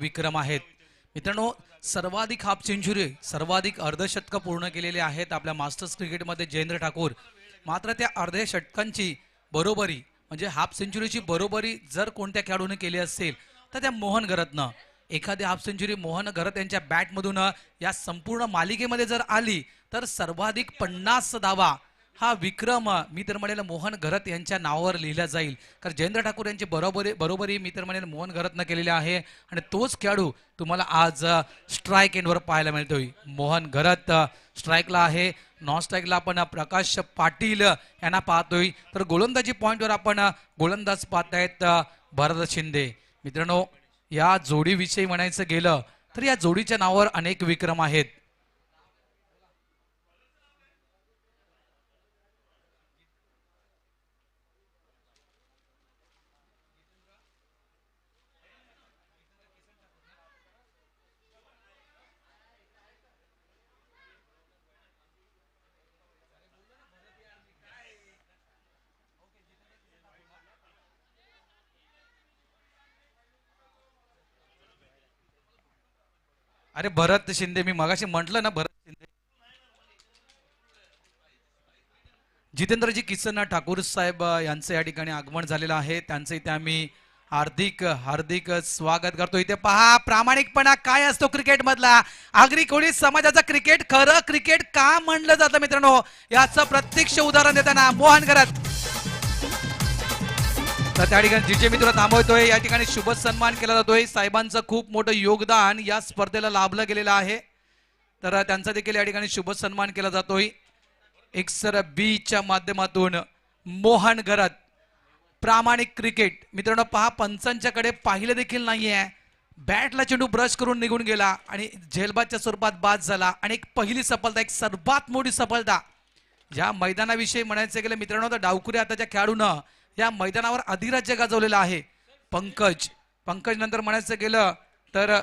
विक्रम आहेत मित्रांनो. सर्वाधिक हाफ सेंचुरी सर्वाधिक अर्धशतक पूर्ण केलेले आहेत आपल्या मास्टर्स क्रिकेटमध्ये जयेंद्र ठाकूर. मात्र त्या अर्ध्या षटकांची बरोबरी म्हणजे हाफ सेंचुरीची बरोबरी जर कोणत्या खेळाडूने केली असेल तर त्या मोहन घरतनं. एखादी हाफ सेंचुरी मोहन घरत यांच्या बॅटमधून या संपूर्ण मालिकेमध्ये जर आली तर सर्वाधिक 50 धावा हा विक्रम मी तर म्हणेल मोहन घरत यांच्या नावावर लिहिला जाईल. कारण जयेंद्र ठाकूर यांची बरोबरी मी तर म्हणेल मोहन घरतनं केलेली आहे आणि तोच खेळाडू तुम्हाला आज स्ट्राईक एंडवर पाहायला मिळतोय. मोहन घरत स्ट्राईकला आहे. नॉन स्ट्राईकला आपण प्रकाश पाटील यांना पाहतोय. तर गोलंदाजी पॉईंटवर आपण गोलंदाज पाहतायत भरत शिंदे. मित्रांनो या जोडीविषयी म्हणायचं गेलं तर या जोडीच्या नावावर अनेक विक्रम आहेत. अरे भरत शिंदे मी मगाशी म्हटलं ना भरत शिंदे. जितेंद्रजी किसन ठाकूर साहेब यांचं या ठिकाणी आगमन झालेलं आहे. त्यांचं इथे आम्ही हार्दिक हार्दिक स्वागत करतो. इथे पहा प्रामाणिकपणा काय असतो क्रिकेट मधला. आगरी कोळी समाजाचं क्रिकेट खरं क्रिकेट का म्हणलं जातं मित्रांनो याचं प्रत्यक्ष उदाहरण देताना मोहन घरत. तर त्या ठिकाणी जिजे मी तुला थांबवतोय. या ठिकाणी शुभ सन्मान केला जातोय. साहेबांचं खूप मोठं योगदान या स्पर्धेला लाभलं गेलेलं आहे. तर त्यांचा देखील या ठिकाणी शुभ सन्मान केला जातोय. एक्सर बीच्या माध्यमातून मोहन घरत प्रामाणिक क्रिकेट. मित्रांनो पहा पंचांच्याकडे पाहिलं देखील नाहीये. बॅटला चेंडू ब्रश करून निघून गेला आणि झेलबादच्या स्वरूपात बाद झाला आणि एक पहिली सफलता एक सर्वात मोठी सफलता या मैदानाविषयी म्हणायचं गेलं मित्रांनो तर डावकुरे आताच्या खेळाडूनं या मैदानावर अधिराज्य गाजवलेलं आहे. पंकज नंतर म्हणायचं गेलं तर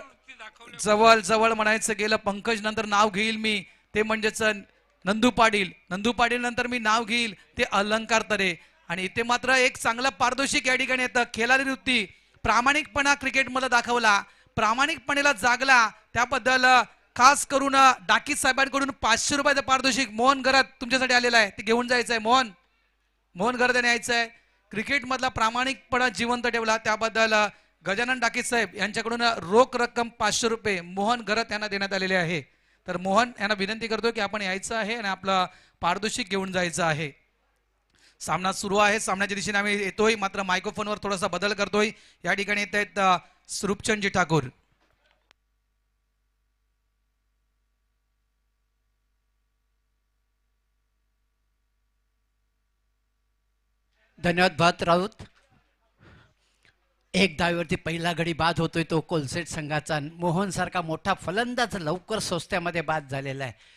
जवळ जवळ म्हणायचं गेलं पंकज नंतर नाव घेईल मी ते म्हणजेच नंदू पाटील नंतर मी नाव घेईल ते अलंकार तरे. आणि इथे मात्र एक चांगला पारदर्शक या ठिकाणी येतं. खेळाडू वृत्ती प्रामाणिकपणा क्रिकेटमध्ये दाखवला. प्रामाणिकपणेला जागला त्याबद्दल खास करून डाकी साहेबांकडून 500 रुपयाचं पारितोषिक मोहन घरत तुमच्यासाठी आलेलं आहे. ते घेऊन जायचं आहे. मोहन घरत यांनी यायचं आहे. क्रिकेट मधला प्रामाणिकपणा जिवंत ठेवला त्याबद्दल गजानन डाके साहेब यांच्याकडून रोख रक्कम 500 रुपये मोहन घरत यांना देण्यात आलेले आहे. तर मोहन यांना विनंती करतो की आपण यायचं आहे आणि आपलं पारितोषिक घेऊन जायचं आहे. सामना सुरू आहे. सामन्याच्या दिशेने आम्ही येतोय मात्र मायक्रोफोनवर थोडासा बदल करतोय. या ठिकाणी येत आहेत स्वरूपचंदजी ठाकूर. धन्यवाद भात राऊत. एक धावेवरती पहिला गडी बाद होतोय तो कोलसेट संघाचा. मोहन सारखा मोठा फलंदाज लवकर सोस्त्यामध्ये बाद झालेला आहे.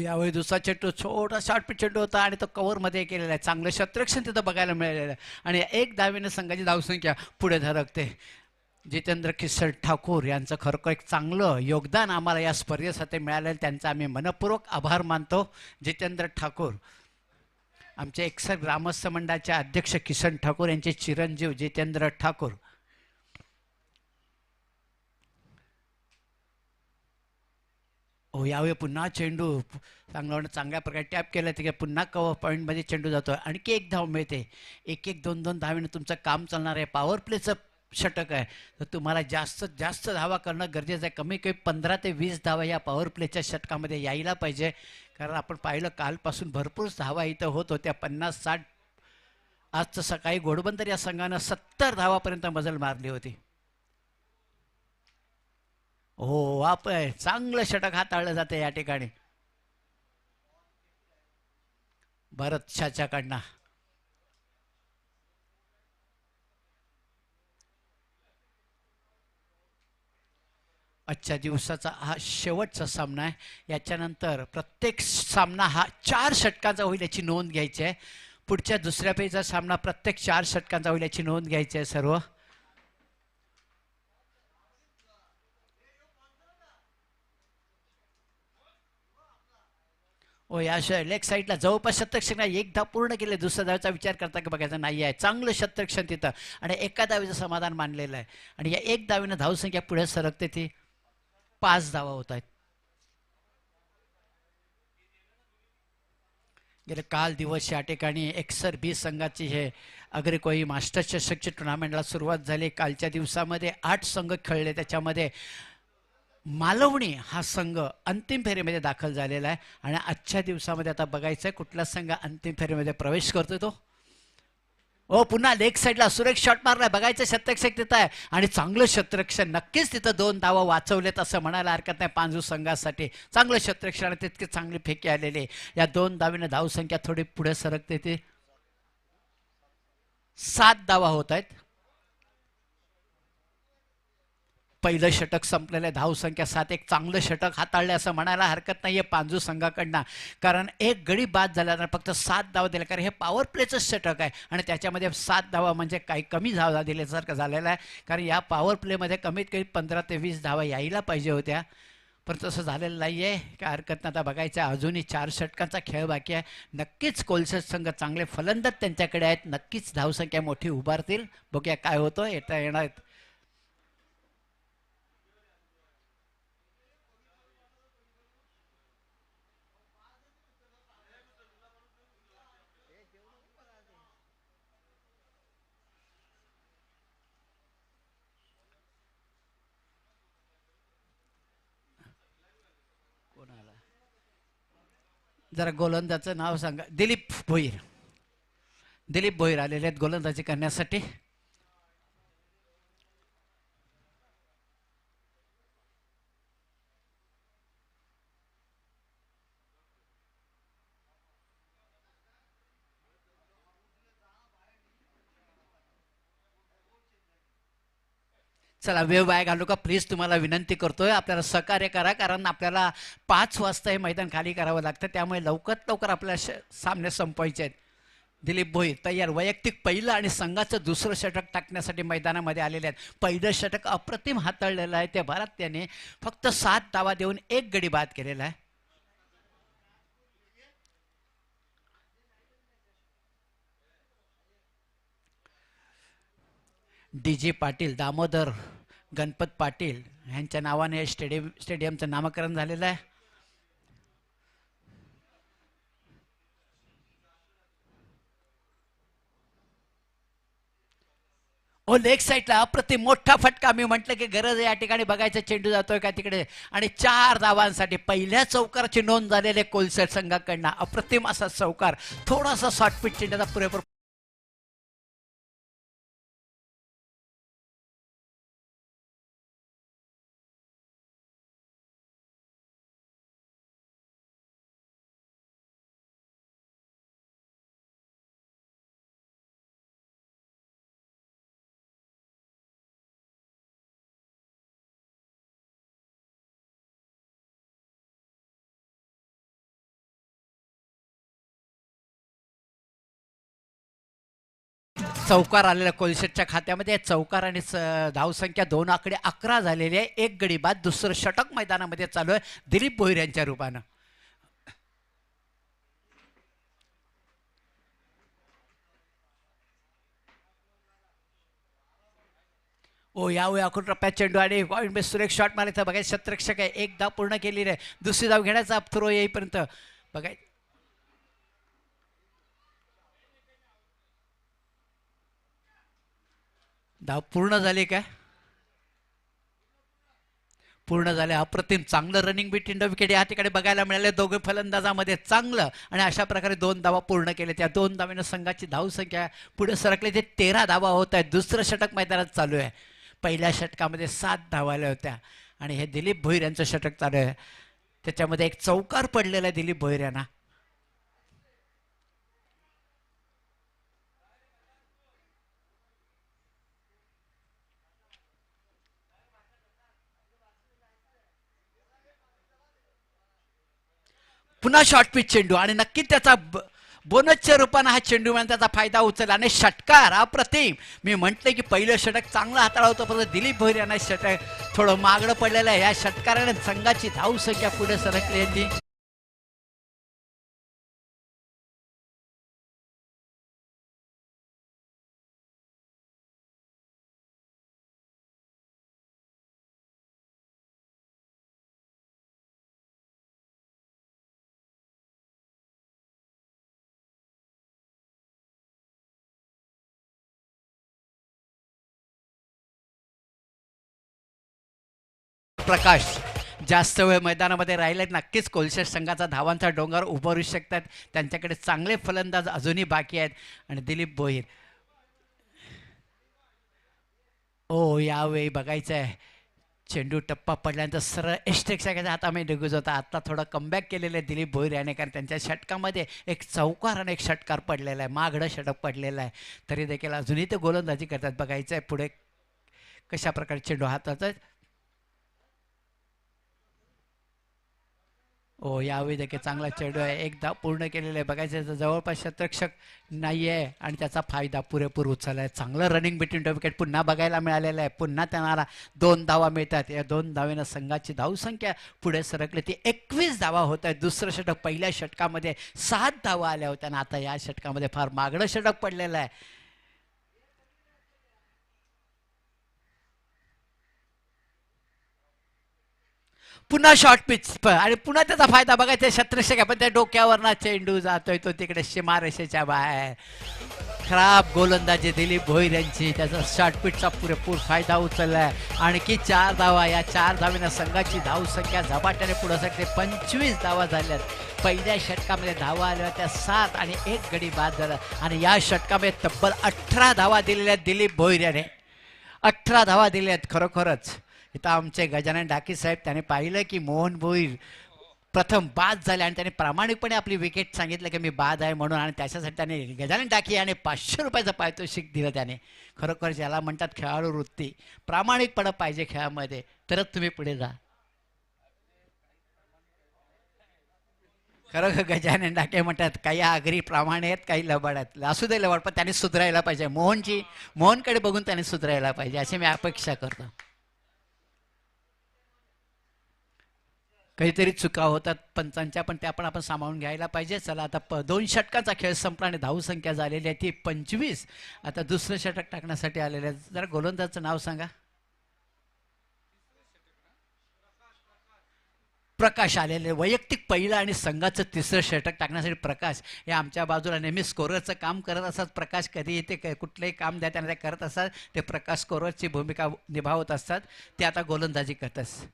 यावेळी दुसरा चेंडू छोटा शॉर्ट चेंडू होता आणि तो कव्हरमध्ये केलेला आहे. चांगलं शत्रक्षण तिथं बघायला मिळालेलं आहे आणि एक धावेने संघाची धावसंख्या पुढे धरकते. जितेंद्र किसन ठाकूर यांचं खरोखर एक चांगलं योगदान आम्हाला या स्पर्धेसाठी मिळालेलं त्यांचा आम्ही मनपूर्वक आभार मानतो. जितेंद्र ठाकूर आमचे एक्सर ग्रामस्थ मंडळाचे अध्यक्ष किसन ठाकूर यांचे चिरंजीव जितेंद्र ठाकूर. यावेळी पुन्हा चेंडू चांगल्या प्रकारे टॅप केलं ते पुन्हा कव्हर पॉईंटमध्ये चेंडू जातो. आणखी एक धाव मिळते. एक 2 धावेने तुमचं काम चालणार आहे. पॉवर प्लेचं षटक आहे तर तुम्हाला जास्तीत जास्त धावा करणं गरजेचं आहे. कमी 15 ते 20 धावा या पॉवर प्लेच्या षटकामध्ये यायला पाहिजे. कारण आपण पाहिलं कालपासून भरपूर धावा इथं होत होत्या 50-60. आजचं सकाळी घोडबंदर या संघानं 70 धावापर्यंत मजल मारली होती. आपण चांगलं षटक हाताळलं जाते या ठिकाणी भरत शाच्याकडनं. आजच्या दिवसाचा हा शेवटचा सामना आहे. याच्यानंतर प्रत्येक सामना हा 4 षटकांचा होईल याची नोंद घ्यायची आहे. पुढच्या दुसऱ्या पेजचा सामना प्रत्येक 4 षटकांचा होईल याची नोंद घ्यायची आहे सर्व. ओ याशिवाय लेग साईडला जवळपास शतरक्षण एक धाव पूर्ण केले, दुसऱ्या धावेचा विचार करता की बघायचा नाही आहे. चांगलं शतरक्षण तिथं आणि एका धावेचं समाधान मानलेलं आहे. आणि या एक धावेनं धावसंख्या पुढे सरकते, ती 5 धावा होत आहेत. गेले काल दिवस या ठिकाणी एक्सर बी संघाची हे अग्रकोई मास्टर चषकची टुर्नामेंटला सुरुवात झाली. कालच्या दिवसामध्ये 8 संघ खेळले, त्याच्यामध्ये मालवणी हा संघ अंतिम फेरीमध्ये दाखल झालेला आहे. आणि आजच्या दिवसामध्ये आता बघायचं आहे कुठला संघ अंतिम फेरीमध्ये प्रवेश करतोय तो. ओ पुन्हा लेग साईडला सुरेख शॉट मारलाय, बघायचं शतरक्षक तिथं आहे आणि चांगलं शतरक्षण, नक्कीच तिथं 2 धावा वाचवलेत असं म्हणायला हरकत नाही. पांजू संघासाठी चांगलं शतरक्षण आणि तितके चांगली फेकी आलेली. या 2 धावेने धावसंख्या थोडी पुढे सरकते, ती 7 धावा होत आहेत. पहिलं षटक संपलेलं आहे, धावसंख्या 7. एक चांगलं षटक हाताळलं असं म्हणायला हरकत नाहीये पांजू संघाकडनं, कारण एक गडी बाद झाल्यानंतर फक्त 7 धावा दिल्या, कारण हे पॉवर प्लेचं षटक आहे आणि त्याच्यामध्ये 7 धावा म्हणजे काही कमी धावा दिल्यासारखं झालेलं आहे. कारण या पॉवर प्लेमध्ये कमीत कमी 15 ते 20 धावा यायला पाहिजे होत्या, पण तसं झालेलं नाही आहे. काय हरकत नाही, आता बघायचं अजूनही 4 षटकांचा खेळ बाकी आहे. नक्कीच कोलसर संघ चांगले फलंदाज त्यांच्याकडे आहेत, नक्कीच धावसंख्या मोठी उभारतील. बघूया काय होतं येता येणार. जरा गोलंदाजचं नाव सांगा. दिलीप भोईर. दिलीप भोईर आलेले आहेत गोलंदाजी करण्यासाठी. चला वेळ वाया घालू का प्लीज, तुम्हाला विनंती करतोय, आपल्याला सहकार्य करा, कारण आपल्याला 5 वाजता हे मैदान खाली करावं लागतं, त्यामुळे लवकरात लवकर आपल्याला सामने संपवायचे आहेत. दिलीप भोईर तयार, वैयक्तिक पहिलं आणि संघाचं दुसरं षटक टाकण्यासाठी मैदानामध्ये आलेले आहेत. पहिलं षटक अप्रतिम हाताळलेलं आहे, त्या भारत त्याने फक्त 7 धावा देऊन 1 गडी बाद केलेला आहे. DJ पाटील, दामोदर गणपत पाटील यांच्या नावाने स्टेडियमचं नामकरण झालेलं आहे. ओ लेग साईडला अप्रतिम मोठा फटका, मी म्हटलं की गरज आहे या ठिकाणी बघायचं चेंडू जातोय का तिकडे, आणि 4 धावांसाठी पहिल्या चौकाराची नोंद झालेली कोलसर संघाकडनं. अप्रतिम असा चौकार, थोडासा शॉर्टपिच चेंडूचा पुरेपूर चौकार आलेला कोलशेटच्या खात्यामध्ये. चौकार आणि धावसंख्या 2 आकडे 11 झालेली आहे. 1 गडी बाद. दुसरं षटक मैदानामध्ये चालू आहे दिलीप भोईर यांच्या रूपानं. ओ यावेळी अकून टप्प्यात चेंडू आणि पॉईंट बेस सुरेख शॉट मारायचा, बघायचं शतरक्षक आहे, 1 धाव पूर्ण केलेली आहे. दुसरी धाव घेण्याचा थ्रो येईपर्यंत बघाय. धाव पूर्ण झाली काय? पूर्ण झाले. अप्रतिम चांगलं रनिंग बिटवीन द विकेट या ठिकाणी बघायला मिळाले दोघे फलंदाजामध्ये, चांगलं. आणि अशा प्रकारे 2 धावा पूर्ण केले. त्या 2 धावेनं संघाची धावसंख्या पुढे सरकली, ते 13 धावा होत आहेत. दुसरं षटक मैदानात चालू आहे. पहिल्या षटकामध्ये 7 धावा आल्या होत्या आणि हे दिलीप भोईर यांचं षटक चालू आहे, त्याच्यामध्ये एक चौकार पडलेला आहे दिलीप भोईर यांना. पुन्हा शॉर्ट पिच चेंडू आणि नक्की त्याचा बोनसच्या रूपाने हा चेंडू मिळून त्याचा फायदा उचलला आणि षटकार अप्रतिम. मी म्हटलं की पहिलं षटक चांगला हाताळा होतं, परंतु दिलीप भोईर यांना षटक थोडं मागणं पडलेलं आहे. या षटकाराने संघाची धावसंख्या पुढे सरकली. प्रकाश जास्त वेळ मैदानामध्ये राहिले नक्कीच कोलशेट संघाचा धावांचा डोंगर उभारू शकतात. त्यांच्याकडे चांगले फलंदाज अजूनही बाकी आहेत. आणि दिलीप भोईर यावेळी बघायचं आहे चेंडू टप्पा पडल्यानंतर सरळ एस्टेक्साच्या हातामध्ये निघून होता. आता थोडं कमबॅक केलेलं आहे दिलीप भोईर याने, कारण त्यांच्या षटकामध्ये एक चौकार आणि एक षटकार पडलेला आहे, मागडं षटक पडलेलं आहे. तरी देखील अजूनही ते गोलंदाजी करतात. बघायचं आहे पुढे कशा प्रकारे चेंडू हातात. यावेळी देखील चांगला चेंडू आहे, एक धाव पूर्ण केलेलं आहे. बघायचं तर जवळपास शतरक्षक नाही आहे आणि त्याचा फायदा पुरेपूर उचलला आहे. चांगलं रनिंग बिटवीन द विकेट पुन्हा बघायला मिळालेलं आहे. पुन्हा त्यांना 2 धावा मिळतात. या 2 धावेनं संघाची धावसंख्या पुढे सरकली, ती 21 धावा होत आहेत. दुसरं षटक पहिल्या षटकामध्ये 7 धावा आल्या होत्या आणि आता या षटकामध्ये फार मागडं षटक पडलेलं आहे. पुन्हा शॉर्ट पिच आणि पुन्हा त्याचा फायदा बघायचा शतरक्षक, पण त्या डोक्यावरना चेंडू जातोय तो तिकडे सीमारेषेच्या बाहेर. खराब गोलंदाजी दिलीप भोईर यांची, त्याचा शॉर्ट पिचचा पुरेपूर फायदा उचललाय. आणखी 4 धावा, या 4 धावेनं संघाची धावसंख्या झपाट्याने पुढे सरकते. 25 धावा झाल्यात. पहिल्या षटकामध्ये धावा आल्या त्या 7 आणि 1 गडी बाद झाला आणि या षटकामध्ये तब्बल 18 धावा दिलेल्या आहेत दिलीप भोईर याने. 18 धावा दिल्या आहेत. खरोखरच इथं आमचे गजानन डाकी साहेब त्याने पाहिलं की मोहन भोईर प्रथम बाद झाले आणि त्याने प्रामाणिकपणे आपली विकेट सांगितलं की मी बाद आहे म्हणून, आणि त्याच्यासाठी त्याने गजानन डाकी याने 500 रुपयाचं पारितोषिक दिलं त्याने. खरोखर ज्याला म्हणतात खेळाडू वृत्ती, प्रामाणिकपणा पाहिजे खेळामध्ये, तरच तुम्ही पुढे जा. खरोखर गजानन डाके म्हणतात काही आगरी प्रामाणिक आहेत, काही लबाड आहेत. असू दे लबाड, पण त्यांनी सुधारायला पाहिजे. मोहनकडे बघून त्यांनी सुधारायला पाहिजे अशी मी अपेक्षा करतो. काहीतरी चुका होतात पंचांच्या, पण त्या पण आपण सामावून घ्यायला पाहिजे. चला आता 2 षटकाचा खेळ संपला आणि धावसंख्या झालेली आहे ती 25. आता दुसरं षटक टाकण्यासाठी आलेले आहे. जरा गोलंदाजचं नाव सांगा. प्रकाश आलेले. वैयक्तिक पहिलं आणि संघाचं तिसरं षटक टाकण्यासाठी प्रकाश हे आमच्या बाजूला नेहमी स्कोररचं काम करत असतात. प्रकाश कधी ते कुठलंही काम द्या त्यांना ते करत असतात. ते प्रकाश स्कोररची भूमिका निभावत असतात. ते आता गोलंदाजी करतात.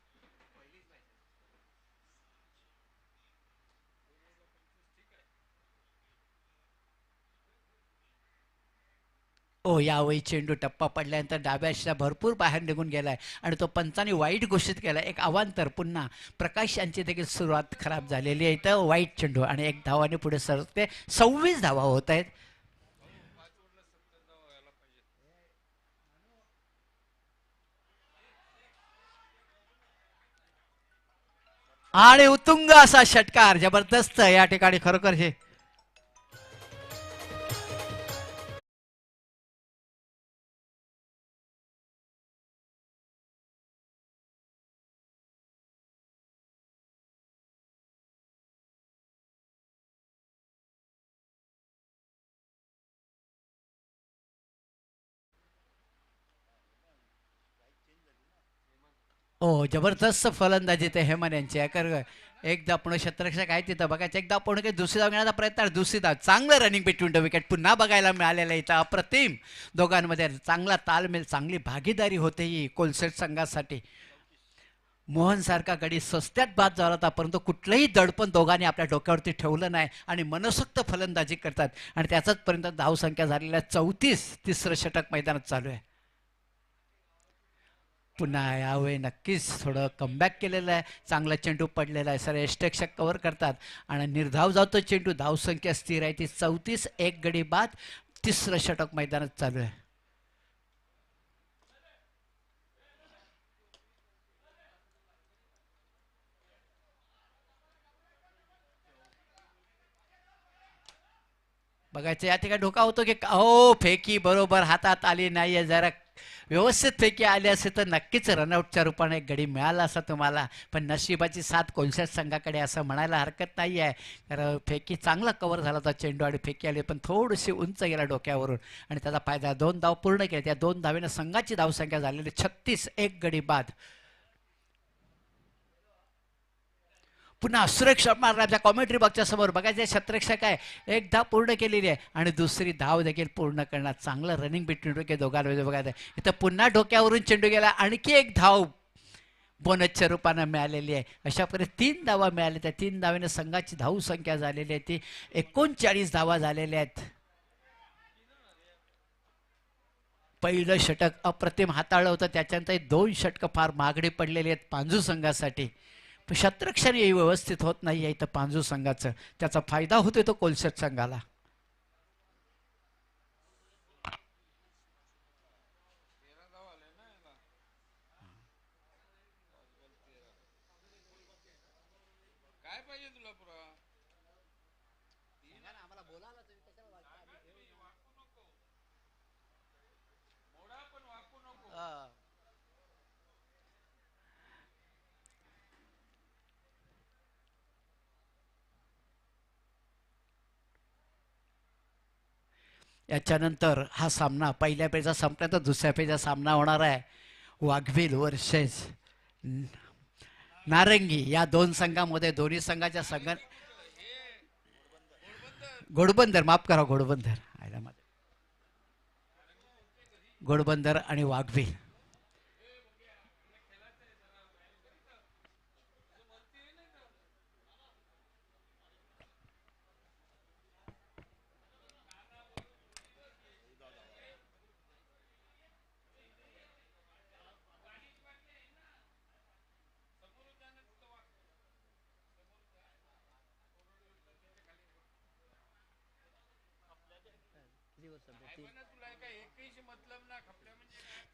यावेळी चेंडू टप्पा पडल्यानंतर डाव्याशा भरपूर बाहेर निघून गेलाय आणि तो पंचाने वाईट घोषित केला. एक अवांतर पुन्हा प्रकाश यांची देखील सुरुवात खराब झालेली आहे. इथं वाईट चेंडू आणि 1 धावाने पुढे सरकते. 26 धावा होत आहेत. आणि उत्तुंग असा षटकार जबरदस्त या ठिकाणी. खरोखर हे जबरदस्त फलंदाजी ते हेमन यांची. एकदा पुणे शतरक्षक आहे तिथं बघायचं. एकदा पुणे काही दुसरी धाव घेण्याचा प्रयत्न, दुसरी धाव. चांगलं रनिंग बिटवीन द विकेट पुन्हा बघायला मिळालेलं आहे इथं. अप्रतिम दोघांमध्ये चांगला तालमेल, चांगली भागीदारी होते ही कोलसेट संघासाठी. मोहन सारखा गडी स्वस्त्यात बाद झाला होता, परंतु कुठलंही दडपण दोघांनी आपल्या डोक्यावरती ठेवलं नाही आणि मनसोक्त फलंदाजी करतात आणि त्याचाच पर्यंत धावसंख्या झालेल्या 34. तिसरं षटक मैदानात चालू आहे. पुन्हा यावेळी नक्कीच थोडं कमबॅक केलेलं आहे. चांगला चेंडू पडलेला आहे. सर एस्टेक्षक कव्हर करतात आणि निर्धाव जातो चेंडू. धावसंख्या स्थिर आहे ती 34. 1 गडी बाद. तिसरं षटक मैदानात चालू आहे. बघायचं या ठिकाणी धोका होतो की फेकी बरोबर हातात आली नाहीये. जरा व्यवस्थित फेकी आली असते तर नक्कीच रनआउटच्या रूपाने एक गडी मिळाला असता तुम्हाला, पण नशिबाची साथ कोलशेट संघाकडे असं म्हणायला हरकत नाही आहे. तर फेकी चांगला कव्हर झाला होता चेंडू आणि फेकी आली, पण थोडीशी उंच गेला डोक्यावरून आणि त्याचा फायदा. 2 धाव पूर्ण केले. त्या 2 धावेनं संघाची धावसंख्या झालेली 36. 1 गडी बाद. पुन्हा सुरक्षक मारण्याच्या कॉमेंट्री बॉक्सच्या समोर बघायचं शतरक्षक आहे. 1 धाव पूर्ण केलेली आहे आणि दुसरी धाव देखील पूर्ण करणार. चांगलं रनिंग बिटवीन डोके दोघांमध्ये बघायचं. इथं पुन्हा डोक्यावरून चेंडू गेला. आणखी 1 धाव बोनसच्या रूपानं मिळालेली आहे. अशा प्रकारे 3 धावा मिळाल्या. त्या 3 धावेने संघाची धाव संख्या झालेली आहे ती 39 धावा झालेल्या आहेत. पहिलं षटक अप्रतिम हाताळलं होतं, त्याच्यानंतर 2 षटकं फार महागडी पडलेली आहेत पांजू संघासाठी. पण शतरक्षण व्यवस्थित होत नाही आहे इथं पांजू संघाचं. त्याचा फायदा होतोय तो कोलसट संघाला. याच्यानंतर हा सामना पहिल्या पेजचा संपला तर दुसऱ्या पेजचा सामना होणार आहे. वाघवील वर्सेस नारंगी या 2 संघामध्ये दोन्ही संघाच्या संघ घोडबंदर, माफ करा, घोडबंदर आणि वाघवील.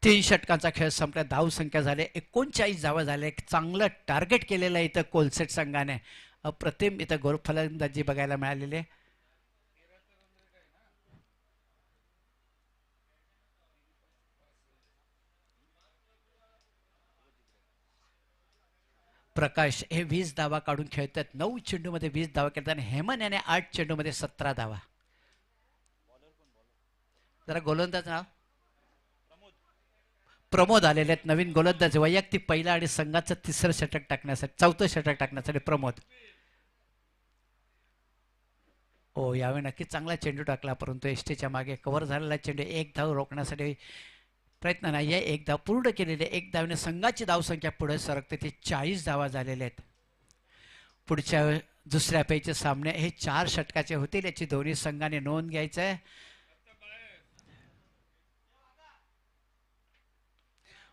तीन षटकांचा खेळ संपला. धाव संख्या झाली 39 धावा झाले. एक चांगलं टार्गेट केलेलं आहे इथं कोलसेट संघाने. अप्रतिम इथं गोलफलंदाजी बघायला मिळालेली आहे. प्रकाश हे 20 धावा काढून खेळतात. 9 चेंडूमध्ये 20 धावा खेळतात आणि हेमन याने 8 चेंडूमध्ये 17 धावा. जरा गोलंदाज नाव प्रमोद आलेले आहेत, नवीन गोलंदाज, वैयक्तिक पहिला आणि संघाचं 3रं षटक टाकण्यासाठी 4थं षटक टाकण्यासाठी प्रमोद. ओ यावेळी नक्कीच चांगला चेंडू टाकला, परंतु एसटीच्या मागे कव्हर झालेला चेंडू. 1 धाव रोखण्यासाठी प्रयत्न नाही आहे. 1 धाव पूर्ण केलेली आहे. 1 धावने संघाची धावसंख्या पुढे सरकते. ती 40 धावा झालेल्या आहेत. पुढच्या दुसऱ्या पेजचे सामने हे 4 षटकाचे होतील, याची दोन्ही संघाने नोंद घ्यायचं आहे.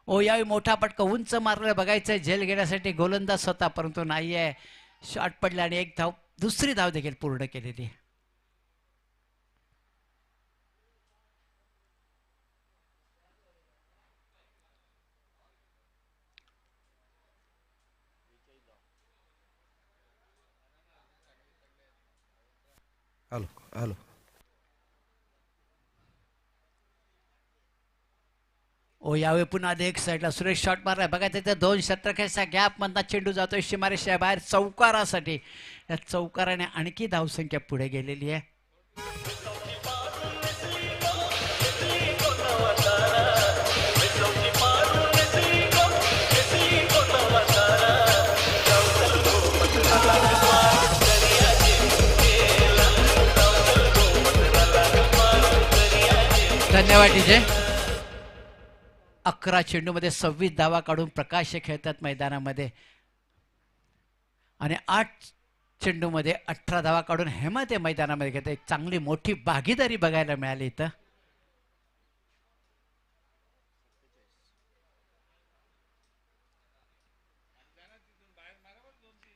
ओ यावेळी मोठा पटका उंच मारलं बघायचंय झेल घेण्यासाठी गोलंदाज होता, परंतु नाही आहे. शॉट पडला आणि 1 धाव, दुसरी धाव देखील पूर्ण केलेली. हॅलो हॅलो ओ यावेळी पुन्हा एक साईडला सुरेश शॉट मारलाय बघा. त्याच्या 2 षटकांच्या गॅप मधला चेंडू जातोय सीमारेषेच्या बाहेर चौकारासाठी. या चौकाराने आणखी धावसंख्या पुढे गेलेली आहे. धन्यवाद डीजे. 11 चेंडूमध्ये 26 धावा काढून प्रकाश खेळतात मैदानामध्ये आणि 8 चेंडूमध्ये 18 धावा काढून हेमंत मैदानामध्ये घेतात. एक चांगली मोठी भागीदारी बघायला मिळाली इथं.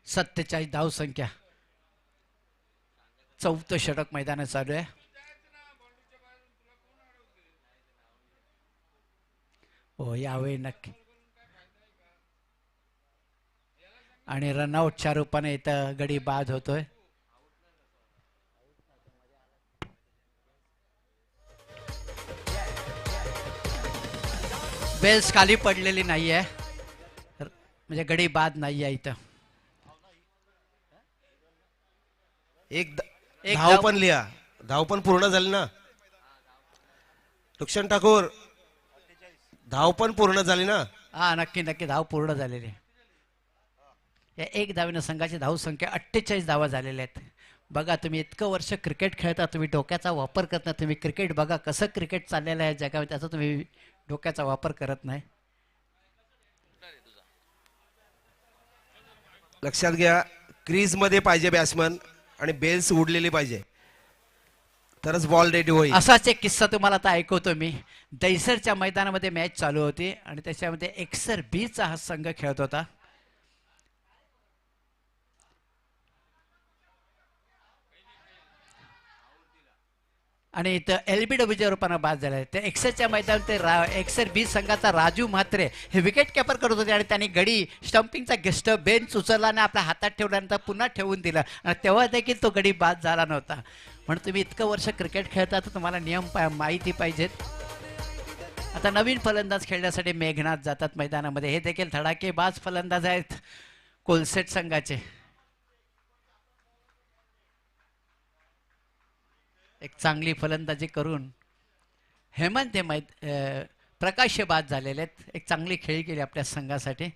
सत्तेचाळीस धाव संख्या. 4थं षटक मैदानात चालू आहे. हो यावेळी नक्की आणि रनआउटच्या रूपाने इथं गडी बाद होतोय. बेल्स खाली पडलेली नाहीये, म्हणजे गडी बाद नाहीये इथं. एक धाव पण लिहा, धाव पण पूर्ण झाली ना लक्षण ठाकूर, धाव पण पूर्ण झाली ना. हा नक्की नक्की धाव पूर्ण झालेली आहे. या 1 धावेनं संघाची धाव संख्या 48 धावा झालेल्या आहेत. बघा तुम्ही इतकं वर्ष क्रिकेट खेळता, तुम्ही डोक्याचा वापर करत नाही. तुम्ही क्रिकेट बघा कसं क्रिकेट चाललेलं आहे जगामध्ये, त्याचा तुम्ही डोक्याचा वापर करत नाही. लक्षात घ्या, क्रीज मध्ये पाहिजे बॅट्समन आणि बेल्स उडलेली पाहिजे, तरच बॉल रेडी होईल. असाच एक किस्सा तुम्हाला आता ऐकवतो मी. दैसरच्या मैदानामध्ये मॅच चालू होती आणि त्याच्यामध्ये एक्सर बीचा हा संघ खेळत होता. आणि इथं LBWच्या रूपानं बाद झाला. त्या एक्सरच्या मैदानात ते एक्सर बी संघाचा राजू म्हात्रे हे विकेट किपर करत होते आणि त्यांनी गडी स्टंपिंगचा गेस्ट बेंच उचलला आणि आपल्या हातात ठेवल्यानंतर पुन्हा ठेवून दिला आणि तेव्हा देखील तो गडी बाद झाला नव्हता. म्हणून तुम्ही इतकं वर्ष क्रिकेट खेळता तर तुम्हाला नियम माहिती पाहिजेत. आता नवीन फलंदाज खेळण्यासाठी मेघनाथ जातात मैदानामध्ये. हे देखील धडाकेबाज फलंदाज आहेत कोलसेट संघाचे. एक चांगली फलंदाजी करून हेमंत हे प्रकाश बाद झालेले आहेत. एक चांगली खेळी केली आपल्या संघासाठी.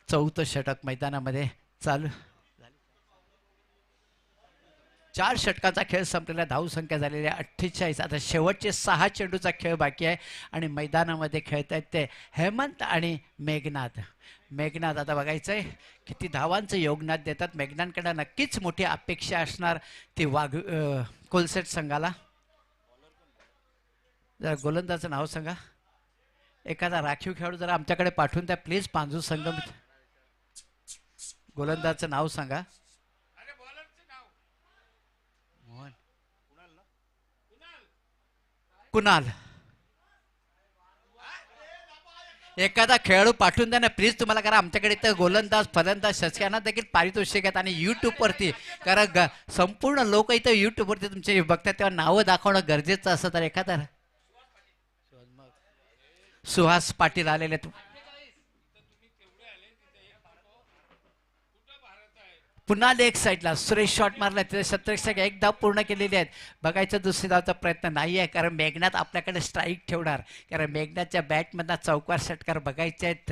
चौथं षटक मैदानामध्ये चालू. 4 षटकाचा खेळ संपलेला. धावसंख्या झालेली आहे 48. आता शेवटचे 6 चेंडूचा खेळ बाकी आहे आणि मैदानामध्ये खेळत आहेत ते हेमंत आणि मेघनाथ. मेघनाथ आता बघायचं आहे किती धावांचं योगदान देतात. मेघनाथकडे नक्कीच मोठी अपेक्षा असणार ती कोलसेट संघाला. जरा गोलंदाजचं नाव सांगा. एखादा राखीव खेळाडू जरा आमच्याकडे पाठवून द्या प्लीज. पांजू संघ गोलंदाजचं नाव सांगा. कुणाल. एखादा खेळाडू पाठवून द्या ना प्लीज. तुम्हाला करा आमच्याकडे तर गोलंदाज फलंदाज शस्यांना देखील पारितोषिक आहेत आणि यूट्यूबवरती कारण संपूर्ण लोक इथं यूट्यूबवरती तुमचे बघतात तेव्हा नावं दाखवणं गरजेचं असं. तर एखादा सुहास पाटील आलेले. पुन्हा लेग साईडला सुरेश शॉट मारला. तिथे 17 एक धाव पूर्ण केलेली आहेत. बघायचं दुसरी धावचा प्रयत्न नाही आहे कारण मेघनाथ आपल्याकडे स्ट्राईक ठेवणार. कारण मेघनाथच्या बॅटमधला चौकार षटकार बघायचे आहेत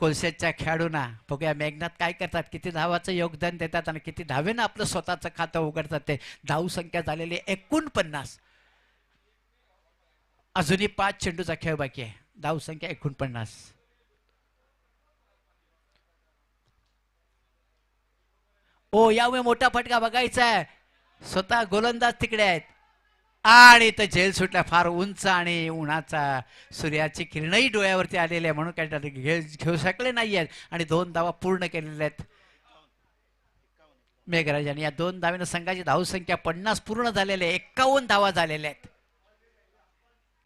कोलसेटच्या खेळाडूंना. बघूया मेघनाथ काय करतात, किती धावाचं योगदान देतात आणि किती धावेनं आपलं स्वतःचं खातं उघडतात ते. धाव संख्या झालेली 49. अजूनही 5 चेंडूचा खेळ बाकी आहे. धाव संख्या 49. ओ यामुळे मोठा फटका बघायचा आहे. स्वतः गोलंदाज तिकडे आहेत आणि इथं झेल सुटला. फार उंच आणि उन्हाचा सूर्याची किरणही डोळ्यावरती आलेली आहे म्हणून काय घेऊ शकले नाही आहेत आणि 2 धावा पूर्ण केलेल्या आहेत मेघराजांनी. या 2 धावेनं संघाची धावसंख्या 50 पूर्ण झालेली आहे. 51 धावा झालेल्या आहेत.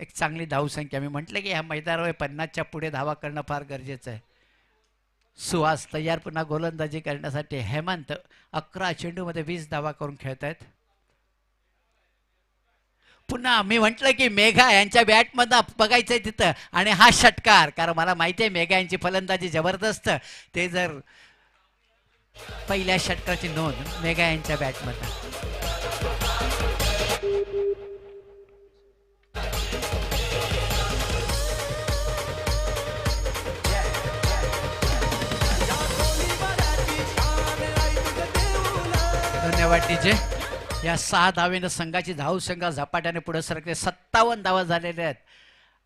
एक चांगली धावसंख्या. मी म्हटलं की ह्या मैदानावर 50च्या पुढे धावा करणं फार गरजेचं आहे. सुहास तयार पुन्हा गोलंदाजी करण्यासाठी. हेमंत 11 चेंडूमध्ये 20 धावा करून खेळत आहेत. पुन्हा मी म्हटलं की मेघा यांच्या बॅटमधनं बघायचंय तिथं आणि हा षटकार. कारण मला माहिती आहे मेघा यांची फलंदाजी जबरदस्त. ते जर पहिल्या षटकाची नोंद मेघा यांच्या बॅटमधनं. धन्यवाद डीजे. या 6 धावेनं संघाची धावसंख्या झपाट्याने पुढे सरकते. 57 धावा झालेल्या आहेत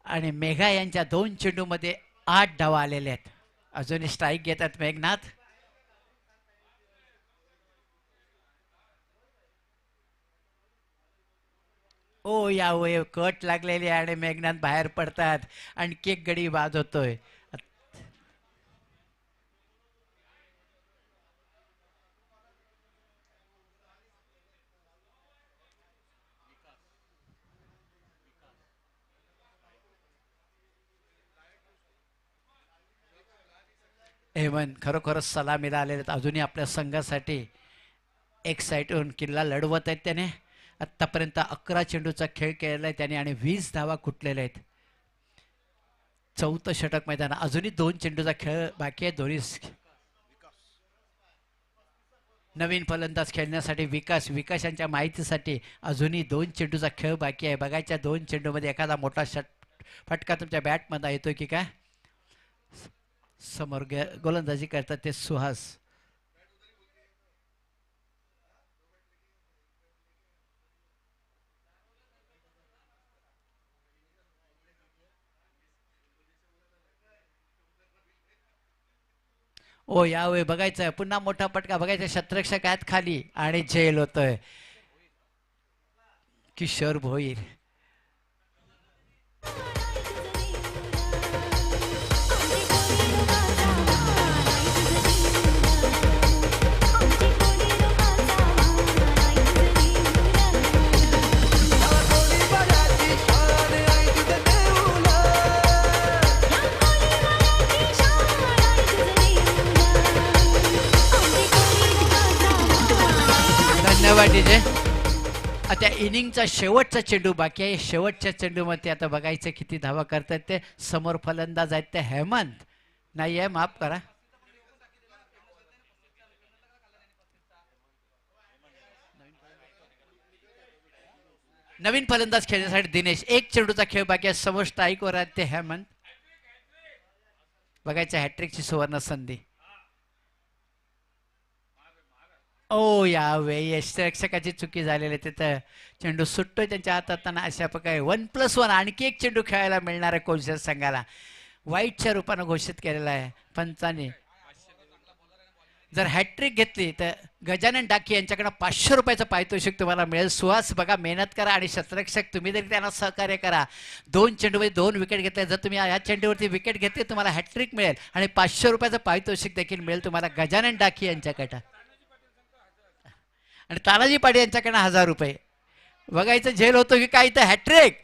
आणि मेघा यांच्या 2 चेंडूमध्ये 8 धावा आलेल्या आहेत. अजूनही स्ट्राईक घेतात मेघनाथ. ओ या कट लागलेली आणि मेघनाथ बाहेर पडतात. आणखी एक गडी बाद होतोय. हेमंत खरोखरच सलामीला आलेले आहेत. अजूनही आपल्या संघासाठी एक साईडवरून किल्ला लढवत आहेत त्याने. आत्तापर्यंत 11 चेंडूचा खेळ केलेला आहे त्याने आणि 20 धावा कुठलेल्या आहेत. 4थं षटक मैदान. अजूनही 2 चेंडूचा खेळ बाकी आहे. दोन्ही नवीन फलंदाज खेळण्यासाठी विकास यांच्या माहितीसाठी अजूनही 2 चेंडूचा खेळ बाकी आहे. बघायच्या 2 चेंडूमध्ये एखादा मोठा फटका तुमच्या बॅटमध्ये येतोय की काय. समोर गोलंदाजी करतात ते सुहास. ओ यावे बघायचं पुन्हा मोठा पटका बघायचा शतरक्षक आहेत खाली आणि झेल होतोय किशोर भोईर. धन्यवाद डीजे. आता इनिंगचा शेवटचा चेंडू बाकी आहे. शेवटच्या चेंडूमध्ये आता बघायचं किती धावा करतात ते. समोर फलंदाज आहेत ते हेमंत नाही आहे, माफ करा. नवीन फलंदाज खेळण्यासाठी दिनेश. एक चेंडूचा खेळ बाकी आहे. समोर स्ट्राईकवर आहेत ते हेमंत. बघायचं हॅट्रिकची सुवर्ण संधी. ओ यावेळी यष्टरक्षकाची चुकी झालेली तिथं चेंडू सुटतोय त्यांच्या हातात. अशा प्रकारे 1+1 आणखी एक चेंडू खेळायला मिळणार आहे कोलशेर संघाला. वाईटच्या रूपानं घोषित केलेला आहे पंचांनी. जर हॅट्रिक घेतली तर गजानन डाकी यांच्याकडे 500 रुपयाचं पारितोषिक तुम्हाला मिळेल. सुहास बघा मेहनत करा आणि शतरक्षक तुम्ही तरी त्यांना सहकार्य करा. 2 चेंडूमध्ये 2 विकेट घेतल्या. जर तुम्ही या चेंडूवरती विकेट घेतली तुम्हाला हॅट्रिक मिळेल आणि 500 रुपयाचं पारितोषिक देखील मिळेल तुम्हाला गजानन डाकी यांच्याकडे. आणि तानाजी पाटील यांच्याकडनं 1000 रुपये. बघायचं झेल होतो की काय इथं हॅट्रिक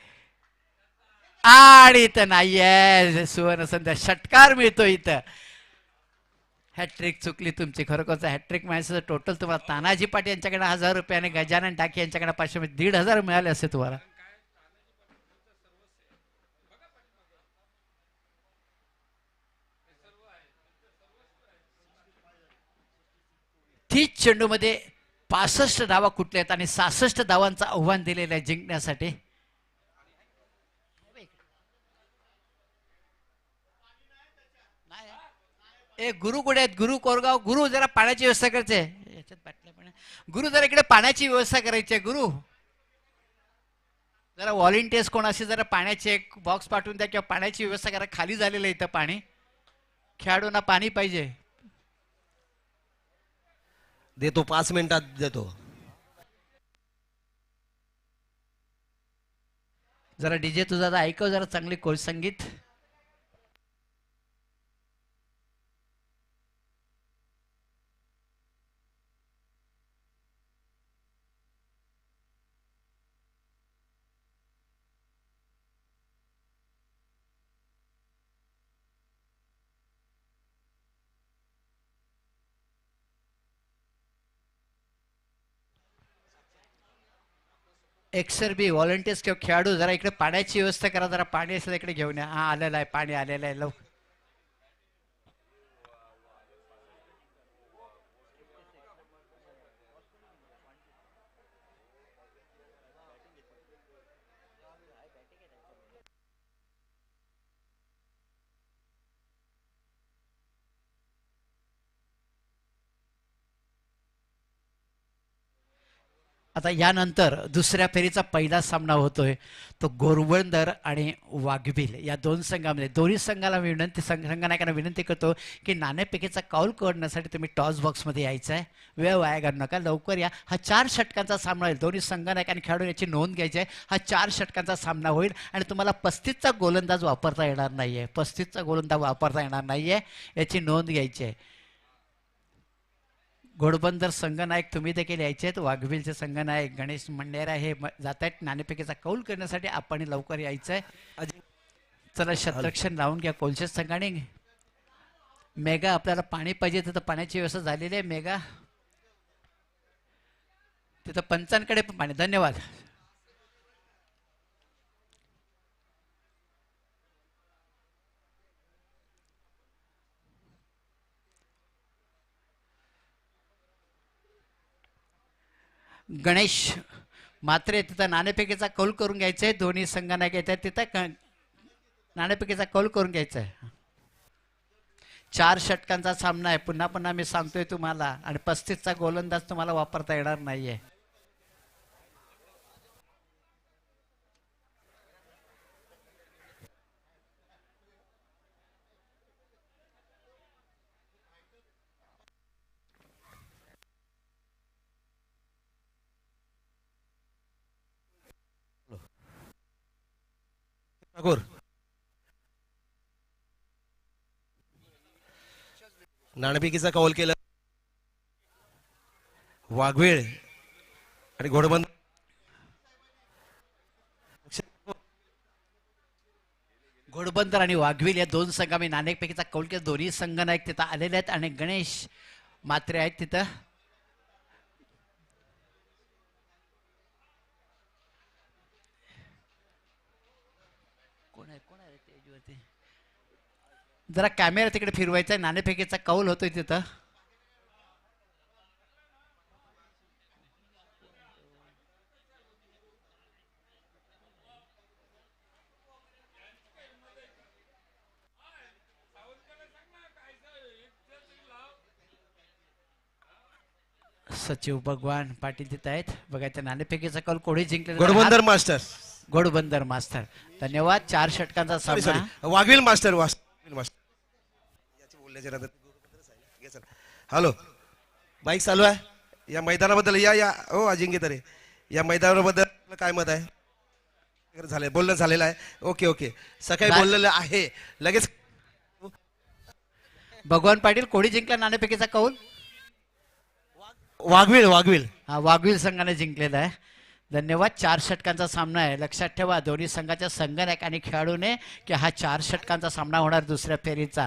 आणि इथं नाहीये सुवर्ण संध्या षटकार मिळतो इथं. हॅट्रिक चुकली तुमची. खरोखरच हॅट्रिक माहिती टोटल तुम्हाला तानाजी पाटील यांच्याकडे 1000 रुपये आणि गजानन टाकी यांच्याकडे 500 म्हणजे 1500 मिळाले असे तुम्हाला. तीच चेंडूमध्ये 65 धावा कुठल्या आहेत आणि 66 धावांचं आव्हान दिलेलं आहे जिंकण्यासाठी. ए गुरु कुठे आहेत? गुरु कोरगाव. गुरु जरा पाण्याची व्यवस्था करायची आहे. याच्यात बाटल्या पण गुरु जरा इकडे पाण्याची व्यवस्था करायची आहे. गुरु जरा व्हॉलेंटियर्स कोण असे जरा पाण्याचे एक बॉक्स पाठवून द्या किंवा पाण्याची व्यवस्था करा. खाली झालेलं आहे इथं पाणी. खेळाडूंना पाणी पाहिजे. देतो 5 मिनिटात देतो. जरा डीजे तुझा ऐकव जरा चांगली कोल संगीत. एक्सर बी व्हॉलंटियर्स किंवा खेळाडू जरा इकडे पाण्याची व्यवस्था करा. जरा पाणी असेल इकडे घेऊन या. हा आलेलं आहे पाणी आलेलं आहे लवकर. आता यानंतर दुसऱ्या फेरीचा पहिला सामना होतोय तो गोरवंदर आणि वाघबिल या 2 संघामध्ये. दोन्ही संघाला विनंती संघनायकांना विनंती करतो की नाणेफेकीचा कौल करण्यासाठी तुम्ही टॉस बॉक्समध्ये यायचं आहे. वेळ वाया घालू नका, लवकर या. हा 4 षटकांचा सामना होईल. दोन्ही संघनायक आणि खेळाडू याची नोंद घ्यायची आहे. हा 4 षटकांचा सामना होईल आणि तुम्हाला 35चा गोलंदाज वापरता येणार नाहीये. 35चा गोलंदाज वापरता येणार नाहीये याची नोंद घ्यायची आहे. घोडबंदर संघनायक तुम्ही देखील यायचे आहेत. वाघबिलचे संघनायक गणेश मंडेरा हे जात आहेत नाणेफेकीचा कौल करण्यासाठी. आपण लवकर यायचं आहे. चला शतरक्षण लावून घ्या कोलशेर संघाने. मेगा आपल्याला पाणी पाहिजे तिथं पाण्याची व्यवस्था झालेली आहे. मेगा तिथं पंचांकडे पण पाणी. धन्यवाद. गणेश मात्रे तिथं नाणेफेकीचा कौल करून घ्यायचा आहे. दोन्ही संघानायक येत आहेत तिथं नाणेफेकीचा कौल करून घ्यायचा आहे. 4 षटकांचा सामना आहे. पुन्हा पुन्हा मी सांगतोय तुम्हाला आणि 35चा गोलंदाज तुम्हाला वापरता येणार नाहीये. ठाकूर नाणेफेकीचा कौल केलं. वाघवेळ आणि घोडबंदर घोडबंदर आणि वाघवील या दोन संघांनी नाणेफेकीचा कौल केला. दोन्ही संघ नायक तिथं आलेले आहेत आणि गणेश मात्रे आहेत तिथं. कोण आहे स्टेजवरती? जरा कॅमेरा तिकडे फिरवायचा आहे. नाणेफेकीचा कौल होतोय तिथं. सचिव भगवान पाटील तिथं आहेत. बघायचं नाणेफेकीचा कौल कोणी जिंकले? Ghodbunder master Ghodbunder master. धन्यवाद. 4 षटकांचा सॉरी सामना. वाघवेल मास्टर याचे बोलण्याच्या नंतर हॅलो बाईक चालू आहे. या मैदानाबद्दल या हो अजिंक्य तरे या मैदानाबद्दल काय मत आहे? झालंय बोलणं झालेलं आहे. ओके ओके सकाळी बोललेलं आहे लगेच. भगवान पाटील कोणी जिंकला नाणेफेकीचा कौल? वाघवेल हा वाघवील संघाने जिंकलेला आहे. धन्यवाद. 4 षटकांचा सामना आहे. लक्षात ठेवा दोन्ही संघाच्या संघनायक आणि खेळाडूने की हा 4 षटकांचा सामना होणार दुसऱ्या फेरीचा.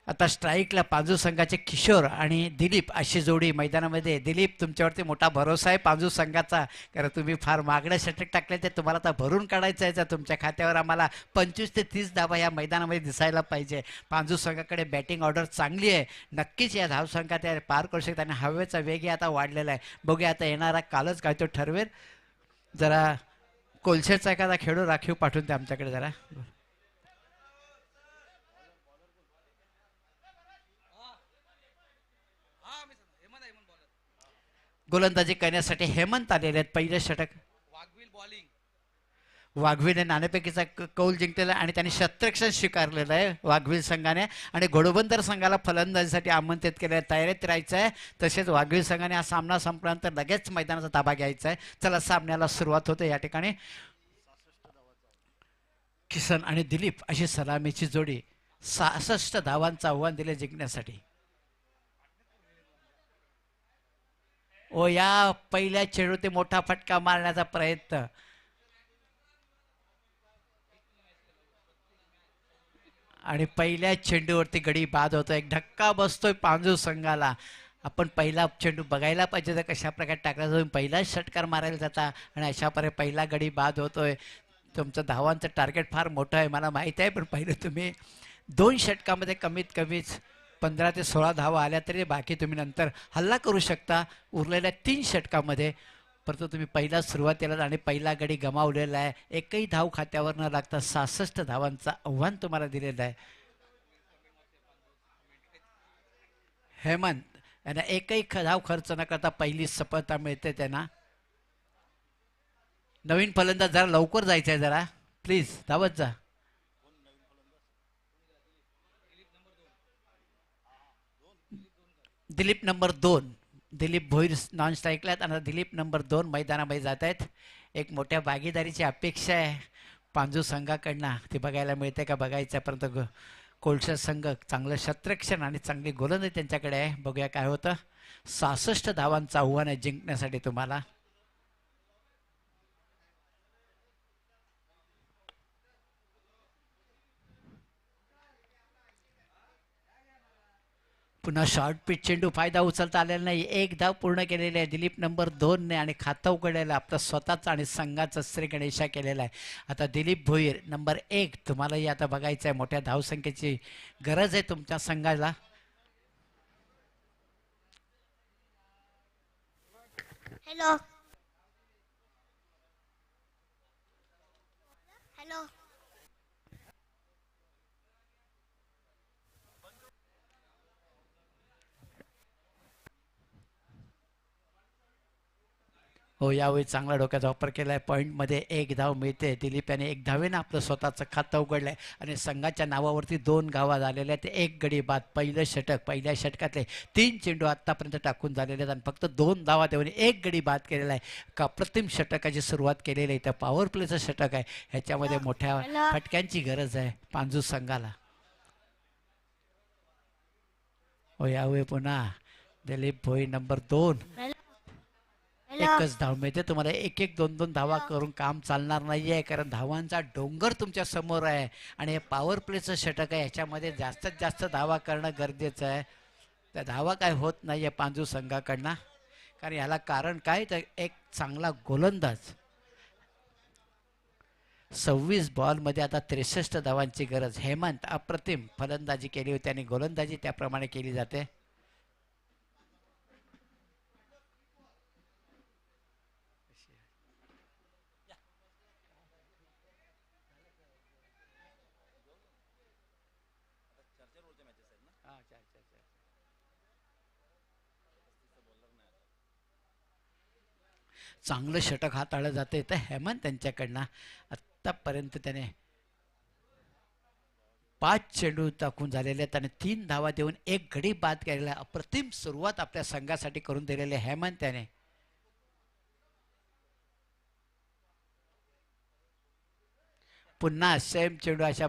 आता स्ट्राईकला पांजू संघाचे किशोर आणि दिलीप अशी जोडी मैदानामध्ये. दिलीप तुमच्यावरती मोठा भरोसा आहे पांजू संघाचा, कारण तुम्ही फार मागणं षटक टाकले ते तुम्हाला आता भरून काढायचं आहे. तुमच्या खात्यावर आम्हाला 25 ते 30 धावा या मैदानामध्ये दिसायला पाहिजे. पांजू संघाकडे बॅटिंग ऑर्डर चांगली आहे. नक्कीच या धावसंख्यात पार करू शकतात आणि हवेचा वेगही आता वाढलेला आहे. बघूया आता येणारा कालच काय तो ठरवेल. जरा कोलशेचा एखादा खेळू राखीव पाठवून ते आमच्याकडे जरा. गोलंदाजी करण्यासाठी हेमंत आलेले आहेत. पहिलं षटक वाघवील बॉलिंग. वाघवीने नाणेफेकीचा कौल जिंकलेला आणि त्यांनी शतरक्षण स्वीकारलेलं आहे वाघवील संघाने. आणि घोडबंदर संघाला फलंदाजीसाठी आमंत्रित केलं आहे. तयारीत राहायचं आहे. तसेच वाघवील संघाने हा सामना संपल्यानंतर लगेच मैदानाचा ताबा घ्यायचा आहे. चला सामन्याला सुरुवात होते. या ठिकाणी किसन आणि दिलीप अशी सलामीची जोडी. 66 धावांचं आव्हान दिले जिंकण्यासाठी. ओ या पहिल्या चेंडूत मोठा फटका मारण्याचा प्रयत्न. आणि पहिल्या चेंडूवरती गडी बाद होतो. एक धक्का बसतोय पांजू संघाला. आपण पहिला चेंडू बघायला पाहिजे तर कशा प्रकारे टाकला जातो. पहिला षटकार मारायला जाता आणि अशा प्रकारे पहिला गडी बाद होतोय. तुमचं धावांचं टार्गेट फार मोठं आहे मला माहीत आहे, पण पहिलं तुम्ही 2 षटकामध्ये कमीत कमीच 15 ते 16 धावा आल्या तरी बाकी तुम्ही नंतर हल्ला करू शकता उरलेल्या 3 षटकामध्ये. परंतु तुम्ही पहिला सुरुवातीला आणि पहिला गडी गमावलेला आहे. एकही धाव खात्यावर न लागता 66 धावांचं आव्हान तुम्हाला दिलेलं आहे. हेमंत यांना एकही धाव खर्च न करता पहिली सफलता मिळते त्यांना. नवीन फलंदाज जरा लवकर जायचं आहे जरा प्लीज धावत जा. दिलीप नंबर 2. दिलीप भोईर नॉन स्ट्राईकला आहेत आणि दिलीप नंबर 2 मैदानामध्ये जात आहेत. एक मोठ्या भागीदारीची अपेक्षा आहे पांजू संघाकडनं. ते बघायला मिळते का बघायचं आहे. परंतु कोलशा संघ चांगलं शतरक्षण आणि चांगली गोलंदाजी त्यांच्याकडे आहे. बघूया काय होतं. 66 धावांचं आव्हान आहे जिंकण्यासाठी तुम्हाला. पुन्हा शॉर्ट पिच चेंडू फायदा उचलता आलेला नाही. 1 धाव पूर्ण केलेली आहे दिलीप नंबर 2 ने आणि खातं उघडलेलं आपलं स्वतःचं आणि संघाचं श्री गणेशा केलेला आहे. आता दिलीप भोईर नंबर 1 तुम्हालाही आता बघायचं आहे. मोठ्या धावसंख्येची गरज आहे तुमच्या संघाला. हॅलो हॅलो हो, यावेळी चांगला डोक्याचा वापर केला आहे. पॉईंटमध्ये 1 धाव मिळते. दिलीप याने 1 धावेनं आपलं स्वतःचं खातं उघडलं आहे आणि संघाच्या नावावरती 2 गावा झालेल्या आहेत. 1 गडी बाद. पहिलं षटक, पहिल्या षटकातले 3 चेंडू आत्तापर्यंत टाकून झालेले आहेत आणि फक्त 2 धावा देऊन 1 गडी बाद केलेला आहे. का अप्रतिम षटकाची सुरुवात केलेली आहे. त्या पॉवर प्लेचं षटक आहे, ह्याच्यामध्ये मोठ्या फटक्यांची गरज आहे पांजू संघाला. हो, यावेळी पुन्हा दिलीप भोई नंबर 2. एकच धाव मिळते. तुम्हाला 1-1, 2-2 धावा करून काम चालणार नाहीये, कारण धावांचा डोंगर तुमच्या समोर आहे आणि हे पॉवर प्लेचं षटक आहे, ह्याच्यामध्ये जास्तीत जास्त धावा करणं गरजेचं आहे. त्या धावा काय होत नाहीये पांजू संघाकडनं, कारण याला कारण काय, तर एक चांगला गोलंदाज. 26 बॉलमध्ये आता 63 धावांची गरज. हेमंत अप्रतिम फलंदाजी केली होती आणि गोलंदाजी त्याप्रमाणे केली जाते. चांगलं षटक हाताळलं जाते तर हेमंत त्यांच्याकडनं. आत्तापर्यंत त्याने 5 चेंडू टाकून झालेले आहेत आणि 3 धावा देऊन 1 गडी बाद केलेला आहे. अप्रतिम सुरुवात आपल्या संघासाठी करून दिलेली आहे हेमंत त्याने. पुन्हा सेम चेंडू अशा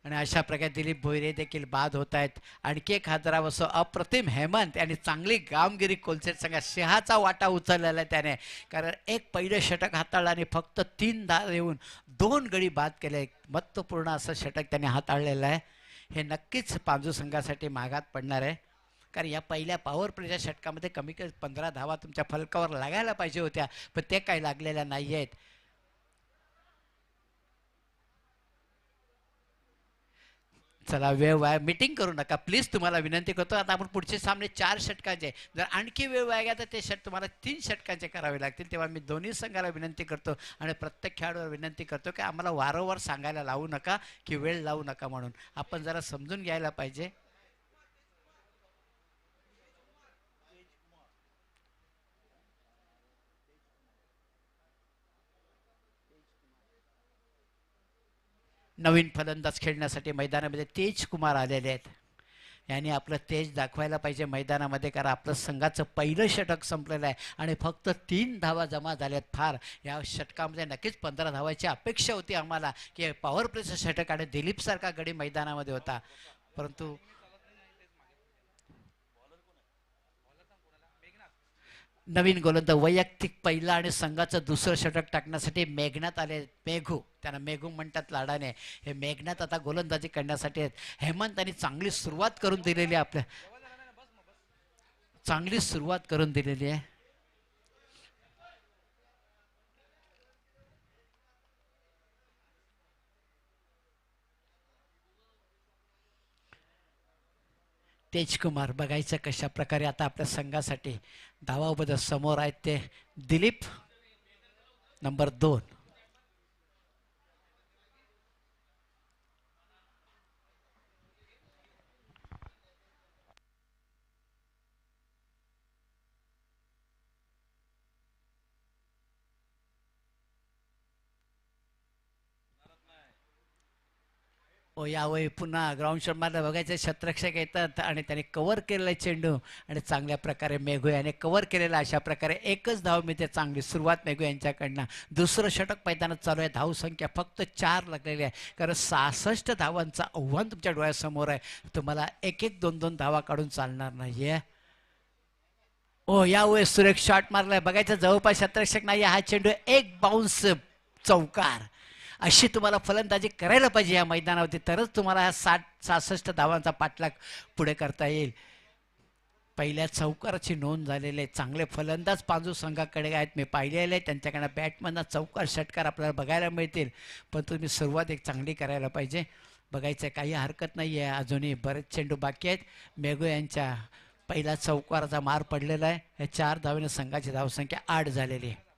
आणि अशा प्रकारे दिलीप भोईरे देखील बाद होत आहेत. आणखी एक हादरावसो अप्रतिम हेमंत आणि चांगली कामगिरी कोलसेट संघात. सिंहाचा वाटा उचललेला आहे त्याने, कारण 1 पहिलं षटक हाताळलं आणि फक्त 3 धाव देऊन 2 गडी बाद केले. महत्त्वपूर्ण असं षटक त्याने हाताळलेलं आहे. हे नक्कीच पांजू संघासाठी मागात पडणार आहे, कारण या पहिल्या पॉवर प्लेच्या षटकामध्ये कमी 15 धावा तुमच्या फलकावर लागायला पाहिजे होत्या, पण ते काही लागलेल्या नाही आहेत. चला, वेळ वाया मीटिंग करू नका प्लीज, तुम्हाला विनंती करतो. आता आपण पुढचे सामने 4 षटकांचे, जर आणखी वेळ वाया गेला तर ते तुम्हाला 3 षटकांचे करावे लागतील. तेव्हा मी दोन्ही संघाला विनंती करतो आणि प्रत्येक खेळाडूवर विनंती करतो की आम्हाला वारंवार सांगायला लावू नका की वेळ लावू नका म्हणून. आपण जरा समजून घ्यायला पाहिजे. नवीन फलंदाज खेळण्यासाठी मैदानामध्ये तेज कुमार आलेले आहेत. यांनी आपलं तेज दाखवायला पाहिजे मैदानामध्ये, कारण आपलं संघाचं पहिलं षटक संपलेलं आहे आणि फक्त 3 धावा जमा झाल्यात. फार या षटकामध्ये नक्कीच 15 धावाची अपेक्षा होती आम्हाला की पॉवर प्लेचं षटक आणि दिलीपसारखा गडी मैदानामध्ये होता, परंतु नवीन गोलंदाज वैयक्तिक पहिला आणि संघाचं दुसरं षटक टाकण्यासाठी मेघनाथ आले. मेघू, त्यांना मेघू म्हणतात लाडाने. हे मेघनाथ आता गोलंदाजी करण्यासाठी आहेत. हेमंतांनी चांगली सुरुवात करून दिलेली आहे, चांगली सुरुवात करून दिलेली आहे. तेजकुमार बघायचं कशा प्रकारे आता आपल्या संघासाठी धावाबद्दल समोर आहेत ते दिलीप नंबर 2. ओ, यावेळी पुन्हा ग्राउंड शॉटमध्ये बघायचं शतरक्षक येतात आणि त्याने कव्हर केलेला चेंडू आणि चांगल्या प्रकारे मेघू याने कव्हर केलेला. अशा प्रकारे 1च धाव मिळते. चांगली सुरुवात मेघू यांच्याकडनं. दुसरं षटक मैदानात चालू आहे. धावसंख्या फक्त 4 लागलेली आहे, कारण 66 धावांचं आव्हान तुमच्या डोळ्यासमोर आहे. तुम्हाला 1-1, 2-2 धावा काढून चालणार नाहीये. ओ, यावेळी सुरेख शॉट मारलाय. बघायचं जवळपास शतरक्षक नाही. हा चेंडू 1 बाउन्स चौकार. अशी तुम्हाला फलंदाजी करायला पाहिजे या मैदानावरती, तरच तुम्हाला ह्या 66 धावांचा पाठलाग पुढे करता येईल. पहिल्या चौकाराची नोंद झालेली आहे. चांगले फलंदाज पांजू संघाकडे आहेत, मी पाहिलेले आहेत. त्यांच्याकडे बॅटमधनं चौकार षटकार आपल्याला बघायला मिळतील, पण तुम्ही सुरुवात एक चांगली करायला पाहिजे. बघायचं काही हरकत नाही आहे. अजूनही बरेच चेंडू बाकी आहेत. मेघू यांच्या पहिला चौकाराचा मार पडलेला आहे. या 4 धावेने संघाची धावसंख्या 8 झालेली आहे.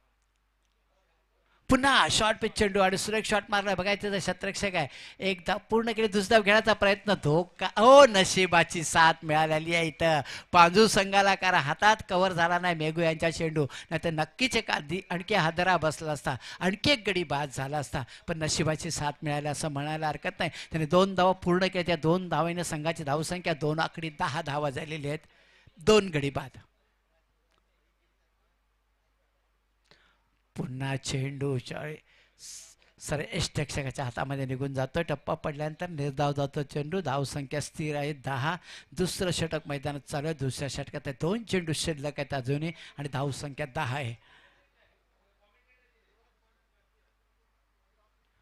पुन्हा शॉर्ट पिच चेंडू आणि सुरेख शॉट मारला. बघायचं तर शतरक्षक आहे. एक धाव पूर्ण केली, दुसरा धाव घेण्याचा प्रयत्न. धोका. ओ नशिबाची साथ मिळालेली आहे इथं पांजू संघाला, कारण हातात कव्हर झाला नाही मेघू यांच्या चेंडू. नाही तर नक्कीच एक आणखी हादरा बसला असता, आणखी एक गडी बाद झाला असता. पण नशिबाची साथ मिळाली असं म्हणायला हरकत नाही. त्याने 2 धावा पूर्ण केल्या. त्या 2 धावेने संघाची धावसंख्या 2 आकडी 10 धावा झालेली आहेत. 2 गडी बाद. पुन्हा चेंडू श्रेष्ठक्षकाच्या हातामध्ये निघून जातो. टप्पा पडल्यानंतर निर्धाव जातो चेंडू. धावसंख्या स्थिर आहे 10. दुसरं षटक मैदानात चालू आहे. दुसऱ्या षटकात 2 चेंडू शिल्लक आहेत अजूनही आणि धावसंख्या 10 आहे.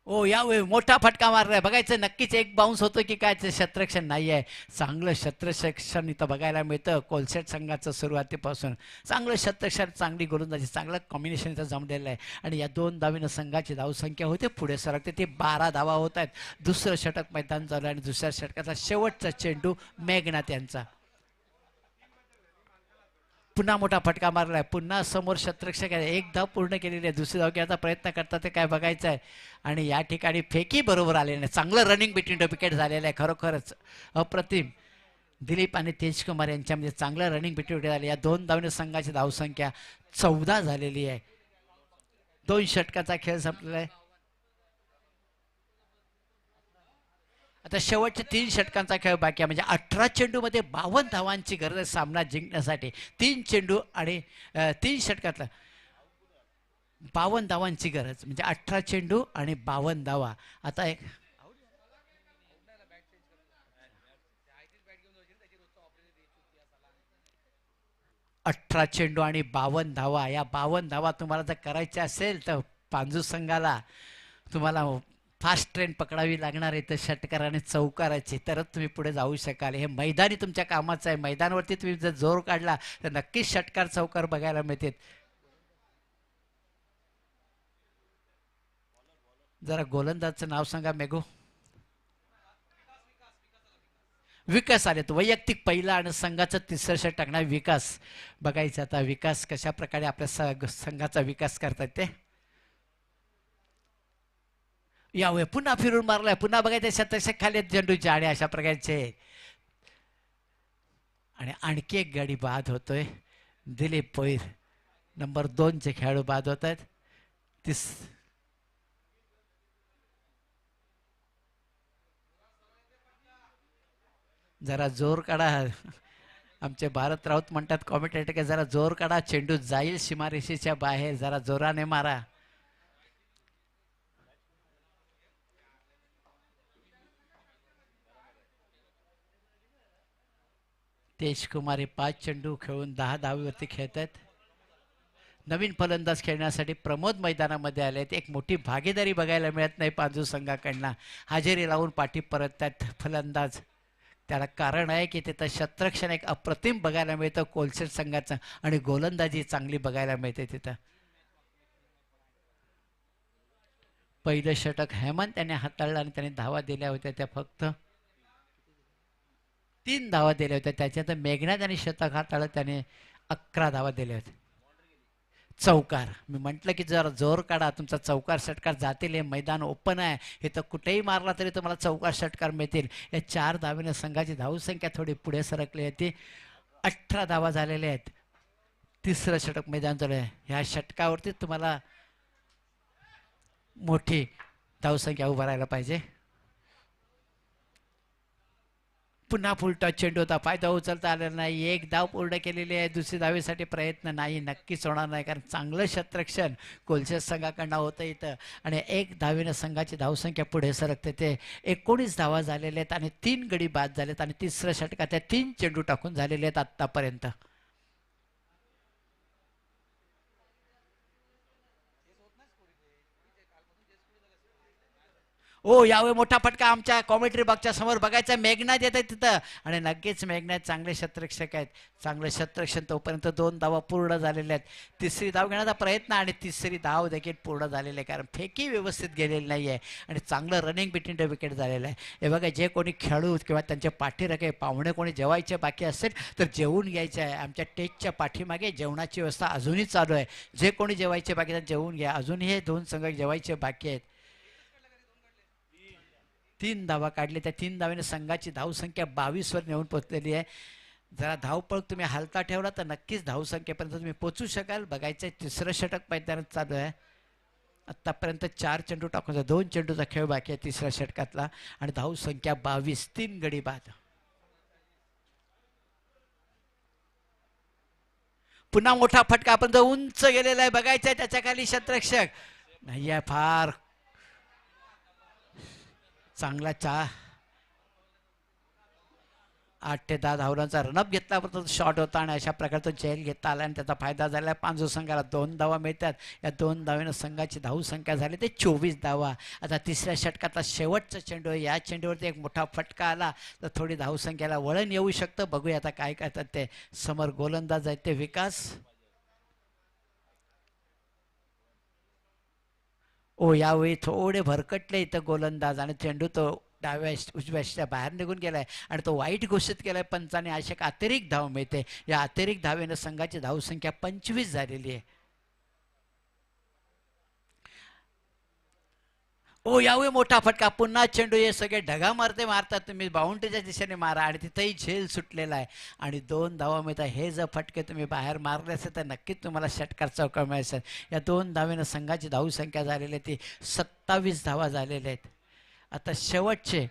ओ यावेळी मोठा फटका मारलाय. बघायचं नक्कीच एक बाउन्स होतो की काय, ते शतरक्षण नाही आहे. चांगलं शतरक्षण इथं बघायला मिळतं कोलसेट संघाचं सुरुवातीपासून. चांगलं शतरक्षण, चांगली गोलंदाजी, चांगलं कॉम्बिनेशन इथं जमलेलं आहे. आणि या 2 धावीनं संघाची धावसंख्या होते पुढे सरकते. ते 12 धावा होत आहेत. दुसरं षटक मैदान चालू आहे आणि दुसऱ्या षटकाचा शेवटचा चेंडू मेघनाथ यांचा. पुन्हा मोठा फटका मारलाय. पुन्हा समोर शतरक्षक आहे. एक धाव पूर्ण केलेली आहे. दुसरी धाव घ्यायचा प्रयत्न करतात ते काय बघायचं आहे. आणि या ठिकाणी फेकी बरोबर आलेले नाही. चांगलं रनिंग बिटवीन द विकेट झालेलं आहे. खरोखरच अप्रतिम. दिलीप आणि तेजकुमार यांच्यामध्ये चांगलं रनिंग बिटवीन विकेट झाले. या 2 धावने संघाची धावसंख्या 14 झालेली आहे. 2 षटकाचा खेळ संपलेला आहे. आता शेवटच्या 3 षटकांचा खेळ बाकी आहे. म्हणजे 18 चेंडूमध्ये 52 धावांची गरज आहे सामना जिंकण्यासाठी. 3 चेंडू आणि 3 षटकातला 52 धावांची गरज, म्हणजे 18 चेंडू आणि 52 धावा. आता एक 18 चेंडू आणि 52 धावा. या 52 धावा तुम्हाला जर करायच्या असेल तर पांजू संघाला तुम्हाला फास्ट ट्रेन पकडावी लागणार आहे. तर षटकार आणि चौकाराची, तरच तुम्ही पुढे जाऊ शकाल. हे मैदानी तुमच्या कामाचं आहे. मैदानावरती तुम्ही जर जोर काढला तर नक्कीच षटकार चौकार बघायला मिळतील. जरा गोलंदाजचं नाव सांगा मेघू. विकास आले तो वैयक्तिक पहिला आणि संघाचं तिसरं षटक टाकणार विकास. बघायचं आता विकास कशा प्रकारे आपल्या संघाचा विकास करतात ते. यावे पुन्हा फिरून मारलाय. पुन्हा बघायचं शतक खाली चेंडूच्या आणि अशा प्रकारचे. आणि आणखी एक गाडी बाद होतोय. दिलीप पोईर नंबर 2 चे खेळाडू बाद होत आहेत. जरा जोर काढा. आमचे भारत राऊत म्हणतात कॉमेंटेटर की जरा जोर काढा, चेंडू जाईल सीमारेषेच्या बाहेर, जरा जोराने मारा. तेजकुमार 5 चेंडू खेळून 10 धावेवरती खेळत आहेत. नवीन फलंदाज खेळण्यासाठी प्रमोद मैदानामध्ये आले आहेत. एक मोठी भागीदारी बघायला मिळत नाही पांजू संघाकडनं. हजेरी लावून पाठी परततात फलंदाज. त्याला कारण आहे की तिथं शतरक्षण एक अप्रतिम बघायला मिळतं कोलसेट संघाचं आणि गोलंदाजी चांगली बघायला मिळते तिथं. पहिलं षटक हेमंत त्याने हाताळलं आणि त्याने धावा दिल्या होत्या त्या फक्त 3 धावा दिल्या होत्या. त्याच्यात मेघनाथ आणि शतक हाताळलं त्याने 11 धावा दिल्या होत्या. चौकार, मी म्हटलं की जरा जोर काढा, तुमचा चौकार षटकार जातील. हे मैदान ओपन आहे. हे तर कुठेही मारला तरी तुम्हाला चौकार षटकार मिळतील. या 4 धावेने संघाची धावसंख्या थोडी पुढे सरकली होती. 18 धावा झालेल्या आहेत. तिसरं षटक मैदान चालू आहे. ह्या षटकावरती तुम्हाला मोठी धावसंख्या उभारायला पाहिजे. पुन्हा फुलटॉस चेंडू होता. फायदा उचलता आलेला नाही. 1 धाव पूर्ण केलेली आहे. दुसरी धावेसाठी प्रयत्न नाही, नक्कीच होणार नाही, कारण चांगलं शतरक्षण कोलसेट संघाकडनं होतं इथं. आणि 1 धावेनं संघाची धावसंख्या पुढे सरकते. ते 19 धावा झालेल्या आहेत आणि 3 गडी बाद झालेत आणि तिसऱ्या षटकात त्या 3 चेंडू टाकून झालेले आहेत आत्तापर्यंत. ओ यावेळी मोठा फटका आमच्या कॉमेंट्री बॉक्सच्या समोर बघायचा. मेघनाथ येत आहे तिथं आणि नक्कीच मेघनाथ चांगले शतरक्षक आहेत. चांगलं शतरक्षण तोपर्यंत 2 धावा पूर्ण झालेल्या आहेत. तिसरी धाव घेण्याचा प्रयत्न आणि तिसरी धाव देखील पूर्ण झालेली आहे कारण फेकी व्यवस्थित गेलेली नाही आहे आणि चांगलं रनिंग बिटवीन द विकेट झालेलं आहे. हे बघा जे कोणी खेळू किंवा त्यांचे पाठीराखे पाहुणे कोणी जेवायचे बाकी असेल तर जेवून घ्यायचे आहे. आमच्या टेजच्या पाठीमागे जेवणाची व्यवस्था अजूनही चालू आहे. जे कोणी जेवायचे बाकी आहेत जेवून घ्या. अजूनही हे 2 संघ जेवायचे बाकी आहेत. 3 धावा काढले. त्या 3 धावेने संघाची धावसंख्या 22 वर नेऊन पोहोचलेली आहे. जरा धावपळ तुम्ही हलता ठेवला तर नक्कीच धावसंख्येपर्यंत तुम्ही पोचू शकाल. बघायचं आहे तिसरं षटक मैदानात चालू आहे. आत्तापर्यंत 4 चेंडू टाकून 2 चेंडूचा खेळ बाकी आहे तिसऱ्या षटकातला आणि धावसंख्या 22. 3 गडी बाद. पुन्हा मोठा फटका आपण जो उंच गेलेला आहे बघायचा आहे. त्याच्या खाली शतरक्षक नाही आहे. फार चांगला 8 ते 10 धावलांचा रनअप घेतला परंतु शॉट होता आणि अशा प्रकारचा झेल घेता आला आणि त्याचा फायदा झाला. पांजू संघाला 2 धावा मिळतात. या 2 धावेनं संघाची धावसंख्या झाली ते 24 धावा. आता तिसऱ्या षटकाचा शेवटचा चेंडू आहे. या चेंडूवरती एक मोठा फटका आला तर थोडी धावसंख्येला वळण येऊ शकतं. बघूया आता काय करतात ते. समोर गोलंदाज आहेत ते विकास. ओ यावेळी थोडे भरकटले इथं गोलंदाज आणि चेंडू तो डाव्या उजव्याच्या बाहेर निघून गेलाय आणि तो वाईट घोषित केलाय पंचाने. अशा एक अतिरिक्त धाव मिळते. या अतिरिक्त धावेनं संघाची धावसंख्या 25 झालेली आहे. ओ यावेळी मोठा फटका. पुन्हा चेंडू. हे सगळे ढगा मारतात. तुम्ही बाउंड्रीच्या दिशेने मारा आणि तिथंही झेल सुटलेला आहे आणि 2 धावा मिळतात. हे जर फटके तुम्ही बाहेर मारले असेल तर नक्कीच तुम्हाला षटकार चौकार मिळेल. या 2 धावेनं संघाची धावसंख्या झालेली आहे ती 27 धावा झालेल्या आहेत. आता शेवटचे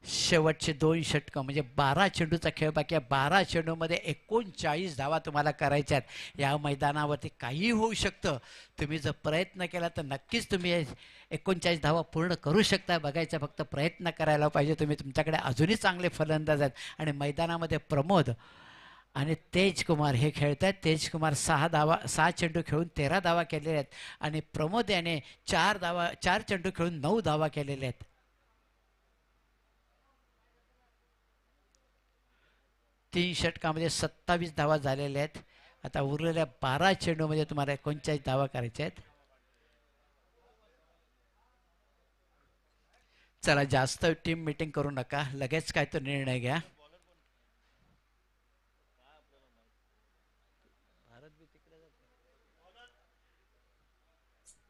शेवटचे 2 षटकं म्हणजे 12 चेंडूचा खेळ बाकी आहे. 12 चेंडूमध्ये 39 धावा तुम्हाला करायच्या आहेत. या मैदानावरती काही होऊ शकतं. तुम्ही जर प्रयत्न केला तर नक्कीच तुम्ही 39 धावा पूर्ण करू शकता. बघायचं फक्त प्रयत्न करायला पाहिजे. तुम्ही तुमच्याकडे अजूनही चांगले फलंदाज आहेत आणि मैदानामध्ये प्रमोद आणि तेजकुमार हे खेळत आहेत. तेजकुमार 6 चेंडू खेळून 13 धावा केलेल्या आहेत आणि प्रमोद याने 4 चेंडू खेळून 9 धावा केलेल्या आहेत. 3 षटकामध्ये 27 धावा झालेल्या आहेत. आता उरलेल्या 12 चेंडूमध्ये तुम्हाला 39 धावा करायच्या आहेत. चला जास्त टीम मीटिंग करू नका. लगेच काय तो निर्णय घ्या.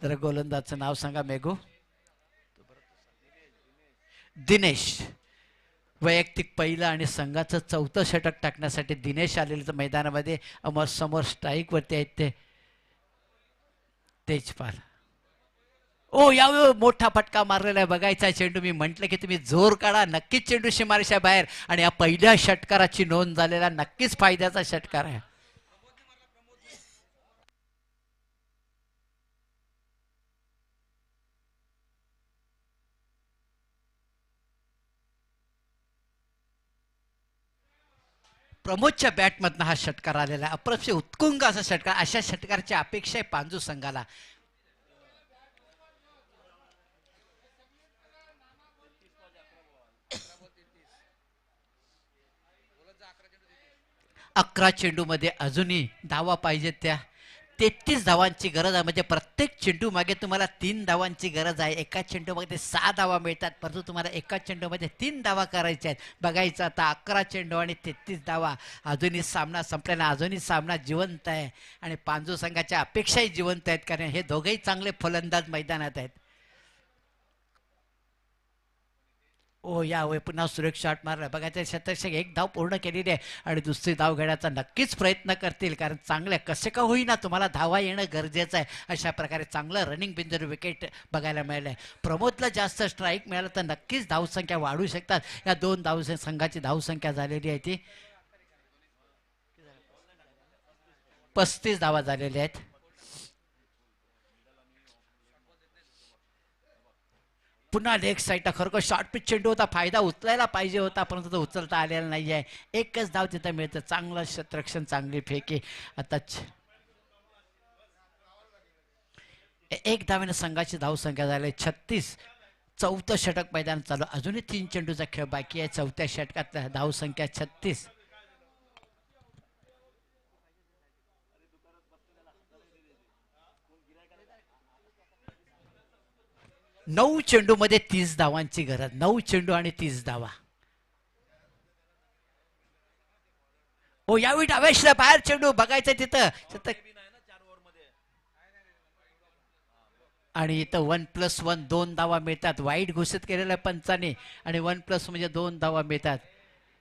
जरा गोलंदाजचं नाव सांगा. मेघू. दिनेश. वैयक्तिक पहिलं आणि संघाचं 4थं षटक टाकण्यासाठी दिनेश आलेलं मैदानामध्ये. समोर स्ट्राईकवरती आहेत ते तेजपाल. ओ यावेळी मोठा फटका मारलेला आहे. बघायचा चेंडू. मी म्हटलं की तुम्ही जोर काढा. नक्कीच चेंडू सीमारेषा बाहेर आणि या पहिल्या षटकाराची नोंद झालेला नक्कीच फायद्याचा षटकार आहे. प्रमोदच्या बॅटमधनं हा षटकार आलेला आहे. अप्रतिम उत्तुंग असा षटकार. अशा षटकाराची अपेक्षा आहे पांजू संघाला. अकरा चेंडूमध्ये अजूनही धावा पाहिजेत. त्या 33 धावांची गरज आहे. म्हणजे प्रत्येक चेंडू मागे तुम्हाला 3 धावांची गरज आहे. एका चेंडूमध्ये 6 धावा मिळतात परंतु तुम्हाला एका चेंडूमध्ये 3 धावा करायच्या आहेत. बघायचं आता 11 चेंडू आणि 33 धावा. अजूनही सामना संपलेला. अजूनही सामना जिवंत आहे आणि पांजू संघाच्या अपेक्षाही जिवंत आहेत कारण हे दोघेही चांगले फलंदाज मैदानात आहेत. ओ यावेळी पुन्हा सुरेख शॉट मारला. बघा ते शतरक्षक 1 धाव पूर्ण केलेली आहे आणि दुसरी धाव घेण्याचा नक्कीच प्रयत्न करतील कारण चांगल्या कसे का होईना तुम्हाला धावा येणं गरजेचं आहे. अशा प्रकारे चांगलं रनिंग बिंदू विकेट बघायला मिळालं आहे. प्रमोदला जास्त स्ट्राईक मिळालं तर नक्कीच धावसंख्या वाढू शकतात. या 2 संघाची धावसंख्या झालेली आहे ती 35 धावा झालेल्या आहेत. पुन्हा लेग साईडला खरोखर शॉर्ट पिच चेंडू होता. फायदा उचलायला पाहिजे होता परंतु तो उचलता आलेला नाही आहे. एकच धाव तिथं मिळतं. चांगलं क्षेत्ररक्षण चांगली फेकी. आता एक धावेनं संघाची धावसंख्या झाली 36. चौथं षटक मैदान चालू, अजूनही 3 चेंडूचा खेळ बाकी आहे. चौथ्या षटकात धावसंख्या 36. 9 चेंडूमध्ये 30 धावांची गरज. 9 चेंडू आणि 30 धावा. ओ यावेळी डाव्या बाहेर चेंडू बघायचं तिथं आणि इथं 1+1 2 धावा मिळतात. वाईट घोषित केलेल्या पंचाने आणि 1+ म्हणजे 2 धावा मिळतात.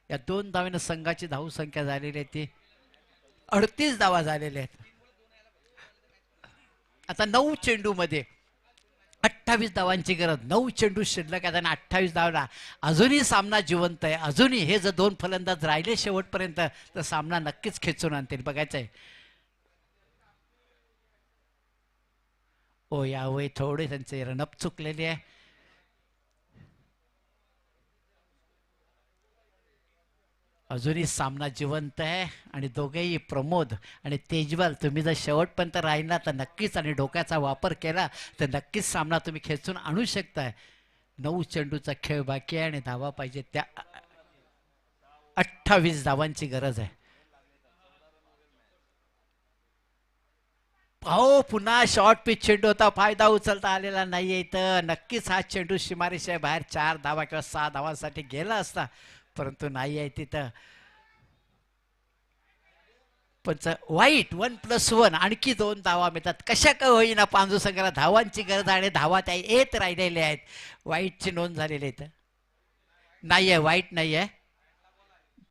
या 2 धावेनं संघाची धावसंख्या झालेली आहे ती 38 धावा झालेल्या आहेत. आता 9 चेंडू मध्ये 28 धावांची गरज. 9 चेंडू शिल्लक आहेत आणि 28 धावला. अजूनही सामना जिवंत आहे. अजूनही हे जर 2 फलंदाज राहिले शेवटपर्यंत तर सामना नक्कीच खेचून आणतील. बघायचं आहे. ओ यावेळी थोडे त्यांचे रनअप चुकलेले आहे. अजूनही सामना जिवंत आहे आणि दोघेही प्रमोद आणि तेजवाल तुम्ही जर शेवटपर्यंत राहिला तर नक्कीच आणि डोक्याचा वापर केला तर नक्कीच सामना तुम्ही खेचून आणू शकताय. 9 चेंडूचा खेळ बाकी आहे आणि धावा पाहिजे त्या 28 धावांची गरज आहे. हो पुन्हा शॉर्ट पिच चेंडू होता. फायदा उचलता आलेला नाहीये इथं. नक्कीच हा चेंडू सीमारेषेच्या बाहेर 4 धावा किंवा 6 धावांसाठी गेला असता परंतु नाही आहे तिथं. पण वाईट 1+1 आणखी 2 धावा मिळतात. कशा का होईना पांजू संघाला धावांची गरज आहे. धावा त्या येत राहिलेल्या आहेत. वाईटची नोंद झालेली आहे इथं. नाही आहे वाईट नाही आहे.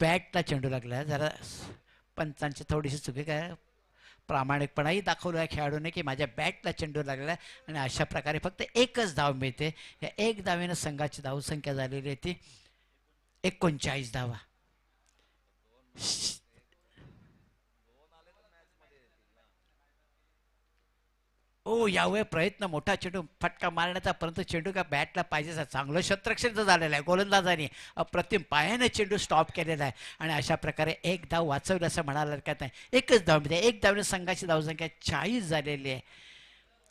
बॅटला चेंडू लागला. जरा पंचांची थोडीशी चुकी काय प्रामाणिकपणाही दाखवला आहे खेळाडूने की माझ्या बॅटला चेंडू लागला आणि अशा प्रकारे फक्त एकच धाव मिळते. या एक धावेनं संघाची धावसंख्या झालेली आहे ती 39 धावा. ओ यावेळी प्रयत्न मोठा चेंडू फटका मारण्याचा परंतु चेंडू का बॅटला पाहिजे. चांगलं क्षेत्ररक्षण झालेलं आहे. गोलंदाजाने अप्रतिम पायाने चेंडू स्टॉप केलेला आहे आणि अशा प्रकारे एक धाव वाचवलं असं म्हणायला हरकत नाही. एकच धाव म्हणजे एक धावने संघाची धावसंख्या 40 झालेली आहे.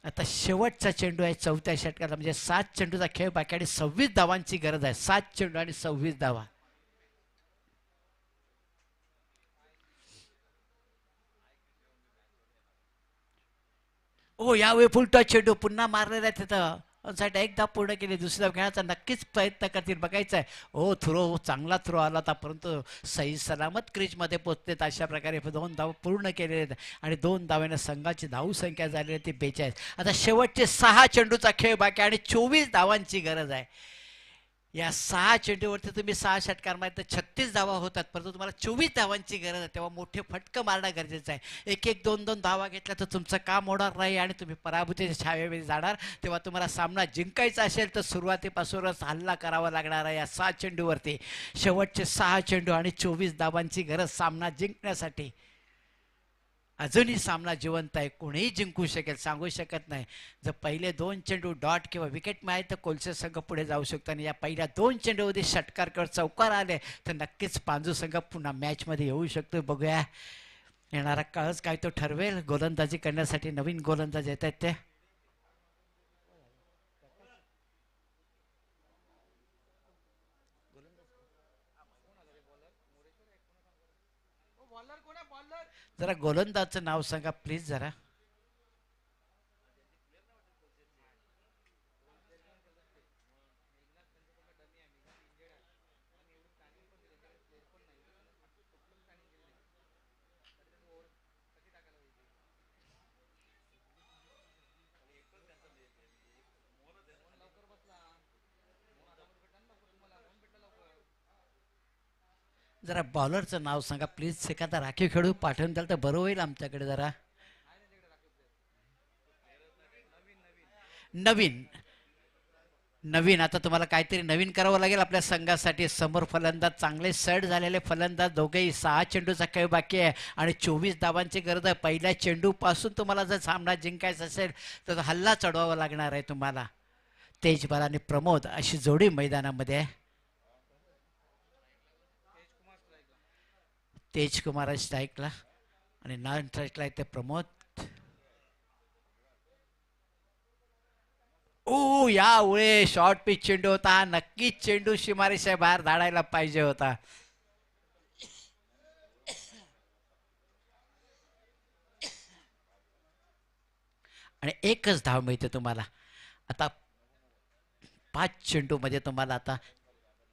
आता शेवटचा चेंडू आहे चौथ्या षटकाला म्हणजे 7 चेंडूचा खेळ बाकी आणि 26 धावांची गरज आहे. 7 चेंडू आणि 26 धावा. ओ यावेळी फुलटॉ चेंडू पुन्हा मारलेला आहे तिथं. साठी एक धाव पूर्ण केली. दुसऱ्या खेळाचा नक्कीच प्रयत्न करतील. बघायचं आहे. ओ थ्रो चांगला थ्रो आला होता परंतु सही सलामत क्रीजमध्ये पोचलेत. अशा प्रकारे 2 धाव पूर्ण केलेले आहेत आणि 2 धावेनं संघाची धावसंख्या झालेली आहे ती 42. आता शेवटचे 6 चेंडूचा खेळ बाकी आणि 24 धावांची गरज आहे. या 6 चेंडूवरती तुम्ही 6 षटकांमध्ये 36 धावा होतात परंतु तुम्हाला 24 धावांची गरज आहे. तेव्हा मोठे फटकं मारणं गरजेचं आहे. 1-1 2-2 धावा घेतल्या तर तुमचं काम होणार नाही आणि तुम्ही पराभूतीच्या छावेमध्ये जाणार. तेव्हा तुम्हाला सामना जिंकायचा असेल तर सुरुवातीपासूनच हल्ला करावा लागणार आहे या 6 चेंडूवरती. शेवटचे 6 चेंडू आणि 24 धावांची गरज सामना जिंकण्यासाठी. अजूनही सामना जिवंत आहे. कोणीही जिंकू शकेल सांगू शकत नाही. जर पहिले 2 चेंडू डॉट किंवा विकेट मिळाले तर कोलसे संघ पुढे जाऊ शकतो आणि या पहिल्या 2 चेंडूमध्ये षटकार किंवा चौकार आले तर नक्कीच पांजू संघ पुन्हा मॅचमध्ये येऊ शकतो. बघूया येणारा काळच काय तो ठरवेल. गोलंदाजी करण्यासाठी नवीन गोलंदाज येत आहेत ते. जरा गोलंदाजचं नाव सांगा प्लीज जरा. जरा बॉलरचं नाव सांगा प्लीज. एखादा राखीव खेळू पाठवून द्याल तर बरं होईल आमच्याकडे. जरा नवीन नवीन आता तुम्हाला काहीतरी नवीन करावं लागेल आपल्या संघासाठी. समोर फलंदाज चांगले सेट झालेले फलंदाज दोघेही. 6 चेंडूचा खेळ बाकी आहे आणि 24 धावांची गरज आहे. पहिल्या चेंडूपासून तुम्हाला जर सामना जिंकायचा असेल तर हल्ला चढवावा लागणार आहे तुम्हाला. तेजबाल आणि प्रमोद अशी जोडी मैदानामध्ये आहे. तेजकुमार स्ट्राईकला आणि नॉन स्ट्राईकला इथे प्रमोद. ओ यावेळी शॉर्ट पिच चेंडू होता, नक्कीच चेंडू सीमारेषा बाहेर धाडायला पाहिजे होता. आणि एकच धाव मिळते तुम्हाला. आता 5 चेंडू मध्ये तुम्हाला आता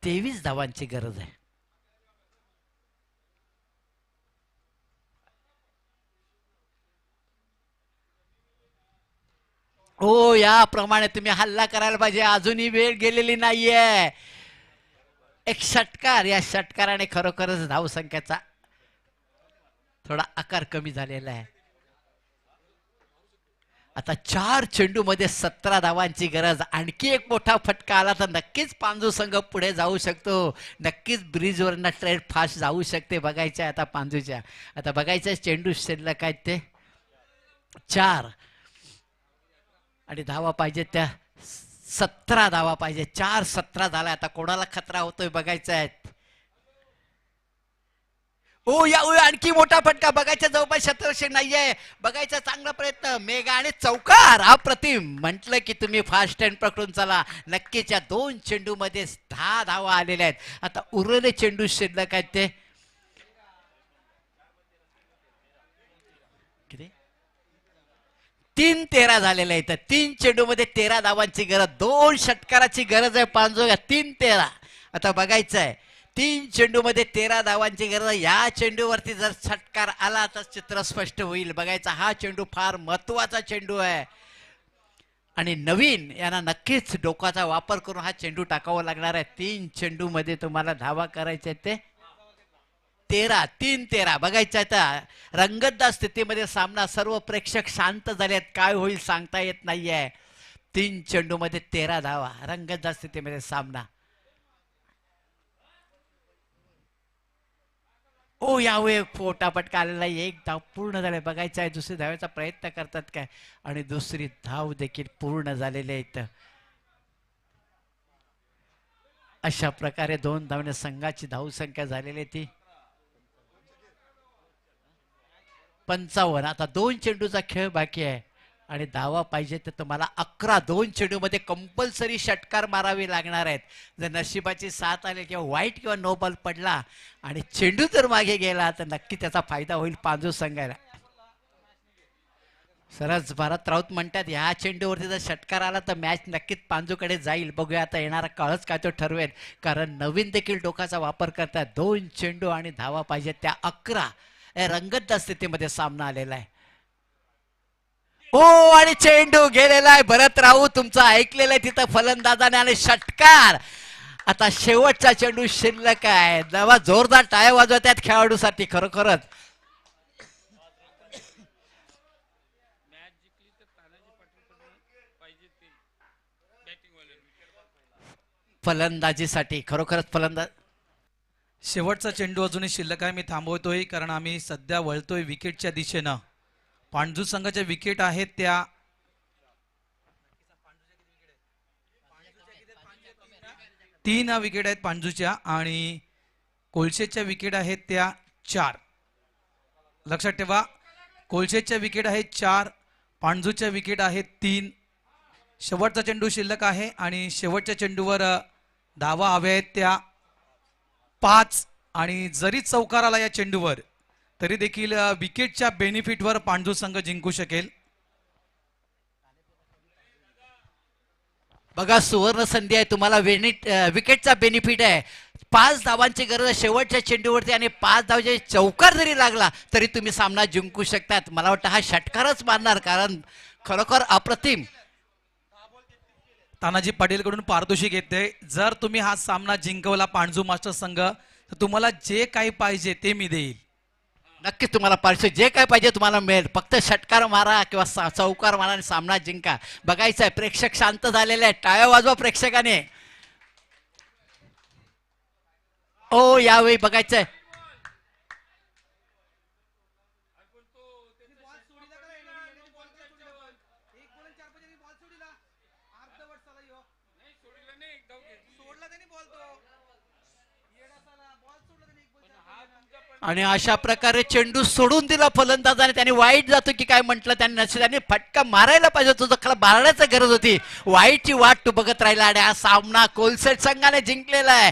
23 धावांची गरज आहे. हो याप्रमाणे तुम्ही हल्ला करायला पाहिजे, अजूनही वेळ गेलेली नाहीये. एक षटकार, या षटकाराने खरोखरच धावसंख्येचा थोडा आकार कमी झालेला आहे. आता 4 चेंडू मध्ये 17 धावांची गरज. आणखी एक मोठा फटका आला तर नक्कीच पांजू संघ पुढे जाऊ शकतो. नक्कीच ब्रिजवरनं ट्रेन फास्ट जाऊ शकते. बघायचं आता पांजूच्या. आता बघायचं चेंडू शिल्लक आहेत ते 4 आणि धावा पाहिजे त्या 17 धावा पाहिजे. 4-17 झाला. आता कोणाला खतरा होतोय बघायचं आहे. ओ या आणखी मोठा फटका. बघायचा जवळपास शतरक्षक नाहीये. बघायचा चांगला प्रयत्न. मेघा आणि चौकार. अप्रतिम. म्हटलं की तुम्ही फास्ट हँड पकडून चला. नक्कीच या 2 चेंडू मध्ये 10 धावा आलेल्या आहेत. आता उरलेले चेंडू शिल्लक आहेत ते किती 3-13 झालेले आहेत. 3 चेंडू मध्ये 13 धावांची गरज. 2 षटकाराची गरज आहे पांजोगा. 3-13. आता बघायचं आहे 3 चेंडू मध्ये 13 धावांची गरज. या चेंडूवरती जर षटकार आला तर चित्र स्पष्ट होईल. बघायचा हा चेंडू फार महत्वाचा चेंडू आहे आणि नवीन यांना नक्कीच डोकाचा वापर करून हा चेंडू टाकावा लागणार आहे. 3 चेंडू मध्ये तुम्हाला धावा करायचे ते 13. बघायचं आता रंगतदार स्थितीमध्ये सामना. सर्व प्रेक्षक शांत झालेत. काय होईल सांगता येत नाहीये. 3 चेंडू मध्ये 13 धावा. रंगतदार स्थितीमध्ये सामना. ओ यावेळी फोटा पटका आलेला. एक धाव पूर्ण झाले. बघायचं आहे दुसरी धावायचा प्रयत्न करतात काय आणि दुसरी धाव देखील पूर्ण झालेली आहे. अशा प्रकारे 2 धावने संघाची धावसंख्या झालेली ती 55. आता 2 चेंडूचा खेळ बाकी आहे आणि धावा पाहिजे तर तुम्हाला 11. 2 चेंडू मध्ये कंपल्सरी षटकार मारावे लागणार आहेत. जर नशिबाची साथ आली किंवा वाईट किंवा नो बॉल पडला आणि चेंडू जर मागे गेला तर नक्की त्याचा फायदा होईल पांजू संघाला. सरच भारत राऊत म्हणतात ह्या चेंडूवरती जर षटकार आला तर मॅच नक्कीच पांजूकडे जाईल. बघूया आता येणारा काळच काय तो ठरवेल. कारण नवीन देखील डोकाचा वापर करतात. 2 चेंडू आणि धावा पाहिजे त्या 11. रंगतदार स्थितीमध्ये सामना आलेला आहे. ओ आणि चेंडू गेलेला आहे. भरत राऊत तुमचं ऐकलेलं आहे तिथं फलंदाजाने आणि षटकार. आता शेवटचा चेंडू शिल्लक आहे. नवा जोरदार टाळ्या वाजवतात खेळाडूसाठी खरोखरच. फलंदाजीसाठी खरोखरच फलंदाज. शेवटचा चेंडू अजूनही शिल्लक आहे. मी थांबवतोय कारण आम्ही सध्या वळतोय विकेटच्या दिशेनं. पांजू संघाच्या विकेट आहेत त्या 3 विकेट आहेत पांजूच्या आणि कोलशेच्या विकेट आहेत त्या 4. लक्षात ठेवा कोलशेच्या विकेट आहेत 4, पांजूच्या विकेट आहेत 3. शेवटचा चेंडू शिल्लक आहे आणि शेवटच्या चेंडूवर धावा हव्या आहेत त्या 5 आणि जरी चौकार आला या चेंडूवर तरी देखील विकेटच्या बेनिफिटवर पांडू संघ जिंकू शकेल. बघा सुवर्ण संधी आहे तुम्हाला. विकेटचा बेनिफिट आहे. 5 धावांची गरज आहे शेवटच्या चेंडूवरती आणि 5 धावांचे चौकार जरी लागला तरी तुम्ही सामना जिंकू शकतात. मला वाटतं हा षटकारच मारणार कारण खरोखर अप्रतिम. तानाजी पाटील कडून पारितोषिक येते. जर तुम्ही हा सामना जिंकवला पांडू मास्टर संघ तर तुम्हाला जे काही पाहिजे ते मी देईल. नक्कीच तुम्हाला पारितोषिक जे काय पाहिजे तुम्हाला मिळेल. फक्त षटकार मारा किंवा चौकार मारा आणि सामना जिंका. बघायचं आहे प्रेक्षक शांत झालेले आहेत. टाळ्या वाजवा प्रेक्षकाने. ओ यावेळी बघायचंय आणि अशा प्रकारे चेंडू सोडून दिला फलंदाजाने. त्याने वाईट जातो की काय म्हटलं त्याने फटका मारायला पाहिजे, तुझं खरं मारण्याची गरज होती. वाईटची वाट तू बघत राहिला आणि हा सामना कोलसेट संघाने जिंकलेला आहे.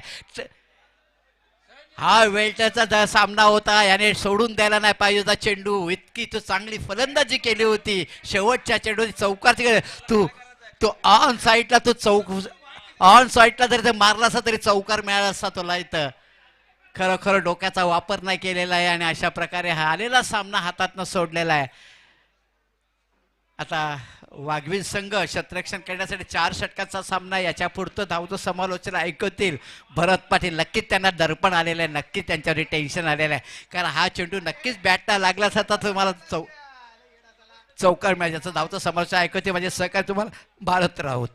हा वेल्टरचा सामना होता, याने सोडून द्यायला नाही पाहिजे होता चेंडू. इतकी तू चांगली फलंदाजी केली होती. शेवटच्या चेंडू चौकारची तू तू ऑन साईडला ऑन साईडला जरी ते मारला असता तरी चौकार मिळाला असता तुला इथं. खरं डोक्याचा वापर नाही केलेला आहे आणि अशा प्रकारे हा आलेला सामना हातातनं सोडलेला आहे. आता वाघवीर संघ शतरक्षण करण्यासाठी 4 षटकाचा सामना. याच्या पुढचं धावतो समालोचना ऐकवतील भरत पाटील. नक्कीच त्यांना दर्पण आलेलं आहे, नक्कीच त्यांच्यावर टेन्शन आलेलं आहे, कारण हा चेंडू नक्कीच बॅटला लागला असता तुम्हाला चौकार मिळायचं. धावतो समालोचना ऐकवते म्हणजे सहकार तुम्हाला भारत राहूत.